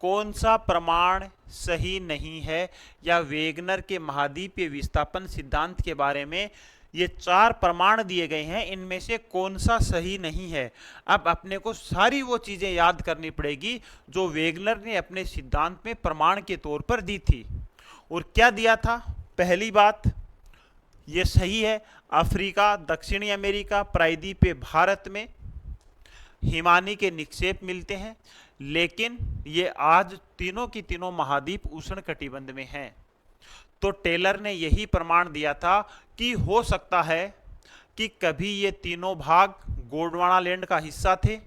कौन सा प्रमाण सही नहीं है, या वेगनर के महाद्वीपीय विस्थापन सिद्धांत के बारे में ये 4 प्रमाण दिए गए हैं, इनमें से कौन सा सही नहीं है। अब अपने को सारी वो चीजें याद करनी पड़ेगी जो वेगनर ने अपने सिद्धांत में प्रमाण के तौर पर दी थी। और क्या दिया था? पहली बात, ये सही है, अफ्रीका, दक्षिणी अमेरिका, प्रायद्वीपीय भारत में हिमानी के निक्षेप मिलते हैं। लेकिन ये आज तीनों की तीनों महाद्वीप उष्ण कटिबंध में हैं। तो टेलर ने यही प्रमाण दिया था कि हो सकता है कि कभी ये तीनों भाग गोंडवाना लैंड का हिस्सा थे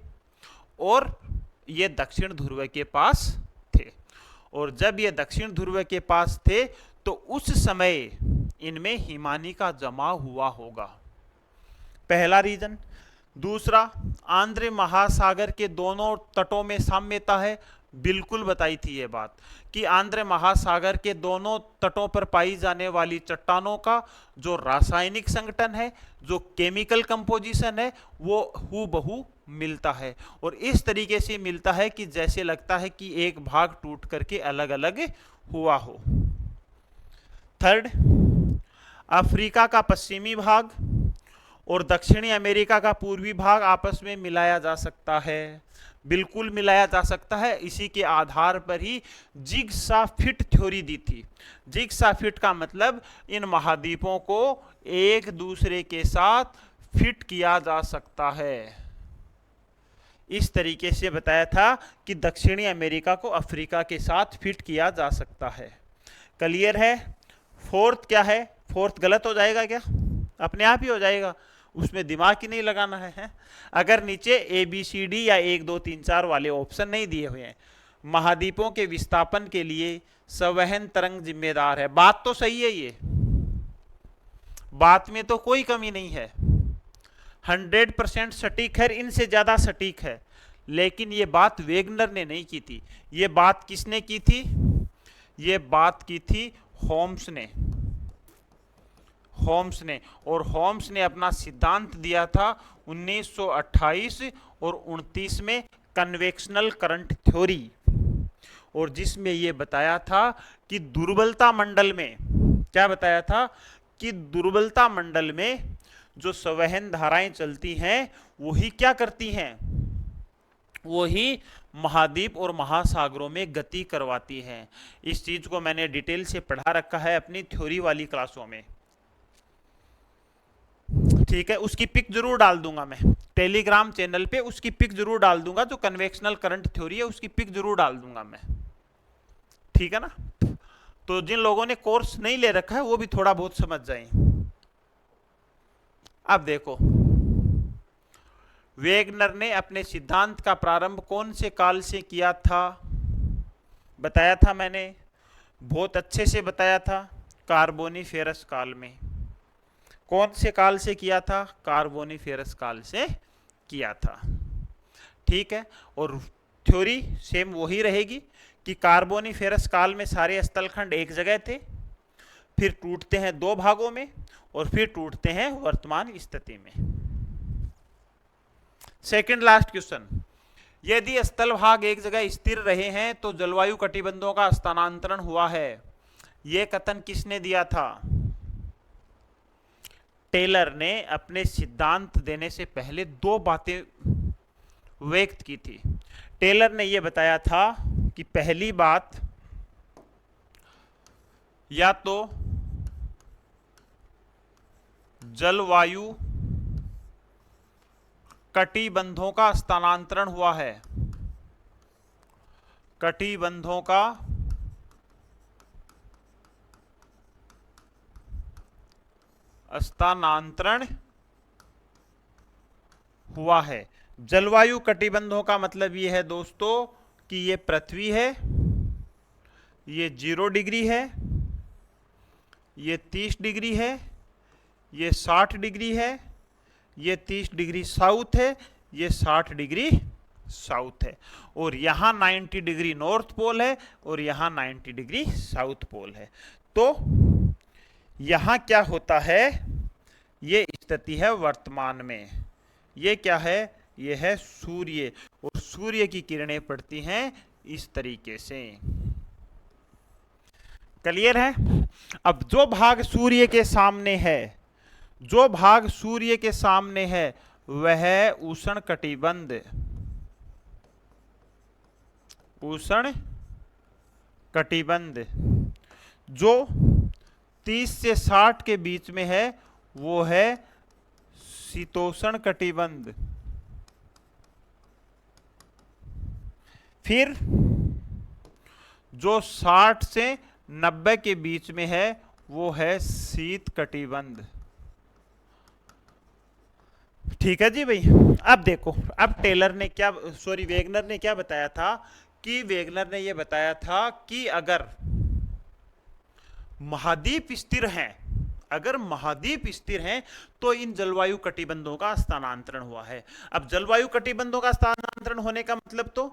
और ये दक्षिण ध्रुव के पास थे, और जब ये दक्षिण ध्रुव के पास थे तो उस समय इनमें हिमानी का जमाव हुआ होगा, पहला रीजन। दूसरा, आंध्र महासागर के दोनों तटों में साम्यता है, बिल्कुल बताई थी ये बात कि आंध्र महासागर के दोनों तटों पर पाई जाने वाली चट्टानों का जो रासायनिक संगठन है, जो केमिकल कंपोजिशन है, वो हूबहू मिलता है, और इस तरीके से मिलता है कि जैसे लगता है कि एक भाग टूट करके अलग अलग हुआ हो। थर्ड, अफ्रीका का पश्चिमी भाग और दक्षिणी अमेरिका का पूर्वी भाग आपस में मिलाया जा सकता है, बिल्कुल मिलाया जा सकता है। इसी के आधार पर ही जिगसा फिट थ्योरी दी थी। जिगसा फिट का मतलब इन महाद्वीपों को एक दूसरे के साथ फिट किया जा सकता है। इस तरीके से बताया था कि दक्षिणी अमेरिका को अफ्रीका के साथ फिट किया जा सकता है। क्लियर है? फोर्थ क्या है? फोर्थ गलत हो जाएगा क्या? अपने आप ही हो जाएगा, उसमें दिमाग ही नहीं लगाना है। अगर नीचे ABCD या 1 2 3 4 वाले ऑप्शन नहीं दिए हुए हैं, महाद्वीपों के विस्थापन के लिए संवहन तरंग जिम्मेदार है। बात तो सही है, ये बात में तो कोई कमी नहीं है, 100% सटीक है, इनसे ज्यादा सटीक है। लेकिन ये बात वेगनर ने नहीं की थी, ये बात किसने की थी? ये बात की थी होम्स ने। और होम्स ने अपना सिद्धांत दिया था 1928 और 29 में, कन्वेक्शनल करंट थ्योरी, और जिसमें ये बताया था कि दुर्बलता मंडल में, क्या बताया था कि दुर्बलता मंडल में जो संवहन धाराएं चलती हैं वही क्या करती हैं, वही महाद्वीप और महासागरों में गति करवाती हैं। इस चीज को मैंने डिटेल से पढ़ा रखा है अपनी थ्योरी वाली क्लासों में, ठीक है। उसकी पिक जरूर डाल दूंगा मैं टेलीग्राम चैनल पे, उसकी पिक जरूर डाल दूंगा, जो कन्वेक्शनल करंट थ्योरी है उसकी पिक जरूर डाल दूंगा मैं, ठीक है ना। तो जिन लोगों ने कोर्स नहीं ले रखा है वो भी थोड़ा बहुत समझ जाएं। अब देखो, वेगनर ने अपने सिद्धांत का प्रारंभ कौन से काल से किया था? बताया था मैंने, बहुत अच्छे से बताया था, कार्बोनिफेरस काल में। कौन से काल से किया था? कार्बोनिफेरस काल से किया था, ठीक है। और थ्योरी सेम वही रहेगी कि कार्बोनिफेरस काल में सारे स्थलखंड एक जगह थे, फिर टूटते हैं दो भागों में, और फिर टूटते हैं वर्तमान स्थिति में। सेकंड लास्ट क्वेश्चन, यदि स्थल भाग एक जगह स्थिर रहे हैं तो जलवायु कटिबंधों का स्थानांतरण हुआ है, यह कथन किसने दिया था? टेलर ने अपने सिद्धांत देने से पहले दो बातें व्यक्त की थी। टेलर ने यह बताया था कि पहली बात, या तो जलवायु कटिबंधों का स्थानांतरण हुआ है, कटिबंधों का स्थानांतरण हुआ है। जलवायु कटिबंधों का मतलब यह है दोस्तों कि ये पृथ्वी है, ये 0 डिग्री है, ये 30 डिग्री है, ये 60 डिग्री है, ये 30 डिग्री साउथ है, ये 60 डिग्री साउथ है, और यहाँ 90 डिग्री नॉर्थ पोल है और यहाँ 90 डिग्री साउथ पोल है। तो यहाँ क्या होता है, ये स्थिति है वर्तमान में। ये क्या है? ये है सूर्य, और सूर्य की किरणें पड़ती हैं इस तरीके से। क्लियर है? अब जो भाग सूर्य के सामने है, जो भाग सूर्य के सामने है वह उष्ण कटिबंध, उष्ण कटिबंध। जो 30 से 60 के बीच में है वो है शीतोष्ण कटिबंध। फिर जो 60 से 90 के बीच में है वो है शीत कटिबंध। ठीक है जी भाई। अब देखो, अब टेलर ने क्या, सॉरी वेगनर ने क्या बताया था, कि वेगनर ने ये बताया था कि अगर महाद्वीप स्थिर हैं, अगर महाद्वीप स्थिर हैं तो इन जलवायु कटिबंधों का स्थानांतरण हुआ है। अब जलवायु कटिबंधों का स्थानांतरण होने का मतलब तो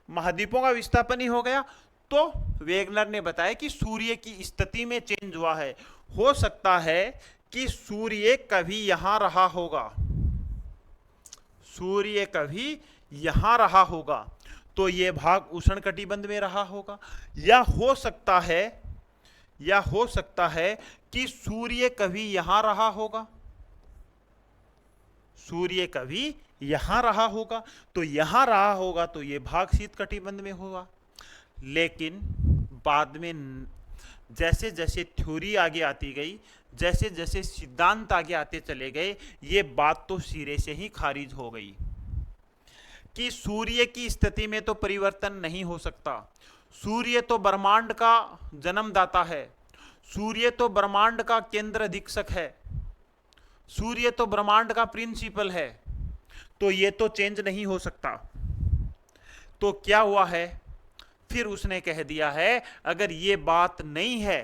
महाद्वीपों का विस्थापन ही हो गया। तो वेगनर ने बताया कि सूर्य की स्थिति में चेंज हुआ है। हो सकता है कि सूर्य कभी यहां रहा होगा, सूर्य कभी यहां रहा होगा, तो यह भाग उष्ण कटिबंध में रहा होगा। या हो सकता है, या हो सकता है कि सूर्य कभी यहां रहा होगा, सूर्य कभी यहां रहा होगा, तो यहां रहा होगा तो यह भाग शीत कटिबंध में होगा। लेकिन बाद में जैसे जैसे थ्योरी आगे आती गई, जैसे जैसे सिद्धांत आगे आते चले गए, ये बात तो सिरे से ही खारिज हो गई कि सूर्य की स्थिति में तो परिवर्तन नहीं हो सकता। सूर्य तो ब्रह्मांड का जन्मदाता है, सूर्य तो ब्रह्मांड का केंद्र अधीक्षक है, सूर्य तो ब्रह्मांड का प्रिंसिपल है, तो ये तो चेंज नहीं हो सकता। तो क्या हुआ है, फिर उसने कह दिया है अगर ये बात नहीं है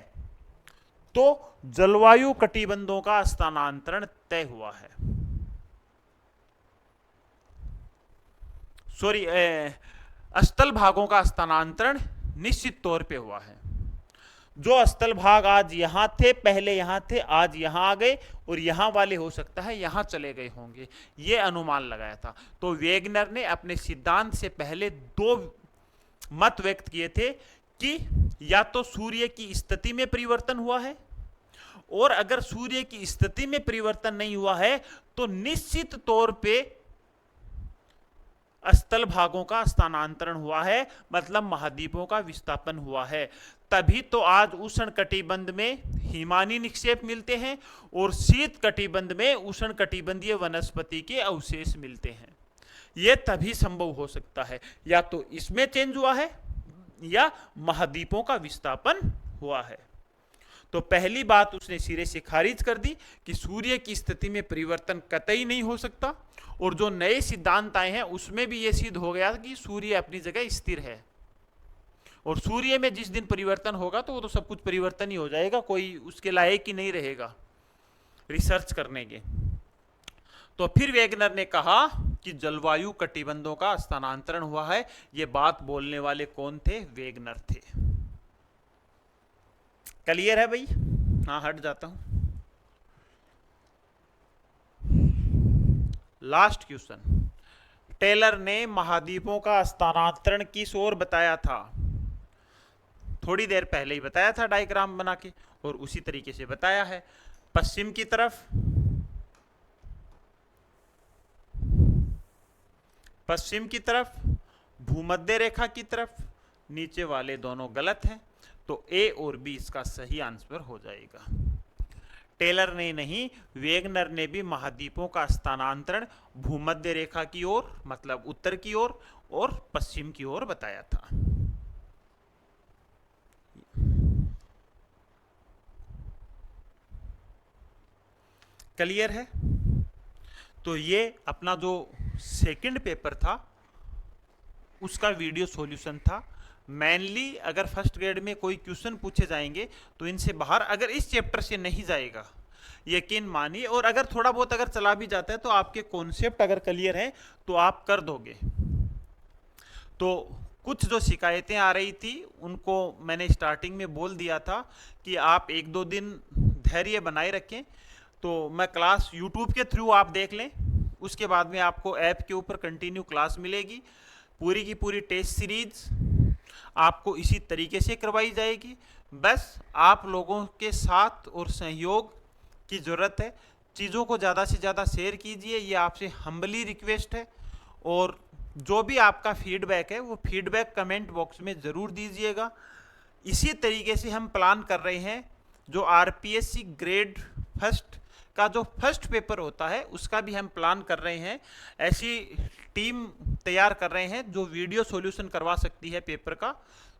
तो जलवायु कटिबंधों का स्थानांतरण तय हुआ है। सॉरी, स्थल भागों का स्थानांतरण निश्चित तौर पे हुआ है। जो स्थल भाग आज यहां थे, पहले यहां थे, आज यहां आ गए, और यहां वाले हो सकता है यहां चले गए होंगे, ये अनुमान लगाया था। तो वेगनर ने अपने सिद्धांत से पहले दो मत व्यक्त किए थे कि या तो सूर्य की स्थिति में परिवर्तन हुआ है, और अगर सूर्य की स्थिति में परिवर्तन नहीं हुआ है तो निश्चित तौर पे स्थल भागों का स्थानांतरण हुआ है, मतलब महाद्वीपों का विस्थापन हुआ है। तभी तो आज उष्ण कटिबंध में हिमानी निक्षेप मिलते हैं और शीत कटिबंध में उष्ण कटिबंधीय वनस्पति के अवशेष मिलते हैं। यह तभी संभव हो सकता है, या तो इसमें चेंज हुआ है या महाद्वीपों का विस्थापन हुआ है। तो पहली बात उसने सिरे से खारिज कर दी कि सूर्य की स्थिति में परिवर्तन कतई नहीं हो सकता, और जो नए सिद्धांत आए हैं उसमें भी यह सिद्ध हो गया कि सूर्य अपनी जगह स्थिर है, और सूर्य में जिस दिन परिवर्तन होगा तो वो तो सब कुछ परिवर्तन ही हो जाएगा, कोई उसके लायक ही नहीं रहेगा रिसर्च करने के। तो फिर वेगनर ने कहा कि जलवायु कटिबंधों का स्थानांतरण हुआ है। ये बात बोलने वाले कौन थे? वेगनर थे। क्लियर है भाई? हाँ, हट जाता हूं। लास्ट क्वेश्चन, टेलर ने महाद्वीपों का स्थानांतरण किस ओर बताया था? थोड़ी देर पहले ही बताया था डायग्राम बना के, और उसी तरीके से बताया है। पश्चिम की तरफ, पश्चिम की तरफ, भूमध्य रेखा की तरफ। नीचे वाले दोनों गलत हैं, तो ए और बी इसका सही आंसर हो जाएगा। टेलर ने नहीं, वेगनर ने भी महाद्वीपों का स्थानांतरण भूमध्य रेखा की ओर, मतलब उत्तर की ओर, और पश्चिम की ओर बताया था। क्लियर है? तो ये अपना जो सेकंड पेपर था उसका वीडियो सॉल्यूशन था। मेनली अगर फर्स्ट ग्रेड में कोई क्वेश्चन पूछे जाएंगे तो इनसे बाहर, अगर इस चैप्टर से नहीं जाएगा यकीन मानिए, और अगर थोड़ा बहुत अगर चला भी जाता है तो आपके कॉन्सेप्ट अगर क्लियर है तो आप कर दोगे। तो कुछ जो शिकायतें आ रही थी उनको मैंने स्टार्टिंग में बोल दिया था कि आप 1-2 दिन धैर्य बनाए रखें। तो मैं क्लास यूट्यूब के थ्रू आप देख लें, उसके बाद में आपको ऐप के ऊपर कंटिन्यू क्लास मिलेगी। पूरी की पूरी टेस्ट सीरीज आपको इसी तरीके से करवाई जाएगी। बस आप लोगों के साथ और सहयोग की ज़रूरत है। चीज़ों को ज़्यादा से ज़्यादा शेयर कीजिए, ये आपसे हम्बली रिक्वेस्ट है। और जो भी आपका फीडबैक है वो फीडबैक कमेंट बॉक्स में ज़रूर दीजिएगा। इसी तरीके से हम प्लान कर रहे हैं जो आरपीएससी ग्रेड फर्स्ट का जो फर्स्ट पेपर होता है उसका भी हम प्लान कर रहे हैं। ऐसी टीम तैयार कर रहे हैं जो वीडियो सॉल्यूशन करवा सकती है पेपर का।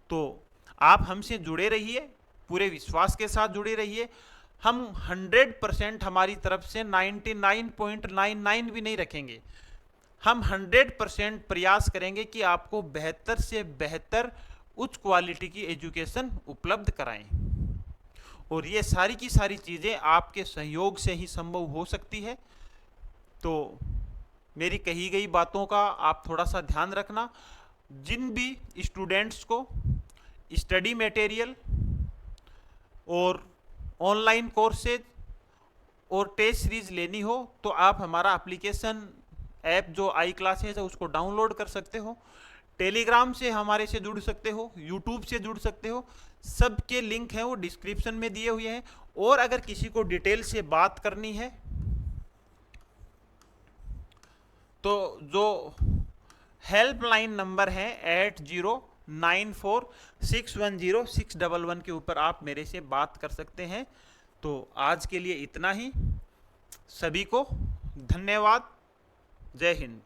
तो आप हमसे जुड़े रहिए, पूरे विश्वास के साथ जुड़े रहिए। हम 100% हमारी तरफ से 99.99 भी नहीं रखेंगे, हम 100% प्रयास करेंगे कि आपको बेहतर से बेहतर उच्च क्वालिटी की एजुकेशन उपलब्ध कराएं। और ये सारी की सारी चीज़ें आपके सहयोग से ही संभव हो सकती है। तो मेरी कही गई बातों का आप थोड़ा सा ध्यान रखना। जिन भी स्टूडेंट्स को स्टडी मटेरियल और ऑनलाइन कोर्सेज और टेस्ट सीरीज लेनी हो तो आप हमारा एप्लीकेशन ऐप जो आई क्लासेज है उसको डाउनलोड कर सकते हो, टेलीग्राम से हमारे से जुड़ सकते हो, यूट्यूब से जुड़ सकते हो। सबके लिंक हैं वो डिस्क्रिप्शन में दिए हुए हैं। और अगर किसी को डिटेल से बात करनी है तो जो हेल्पलाइन नंबर है 8094610611 के ऊपर आप मेरे से बात कर सकते हैं। तो आज के लिए इतना ही। सभी को धन्यवाद। जय हिंद।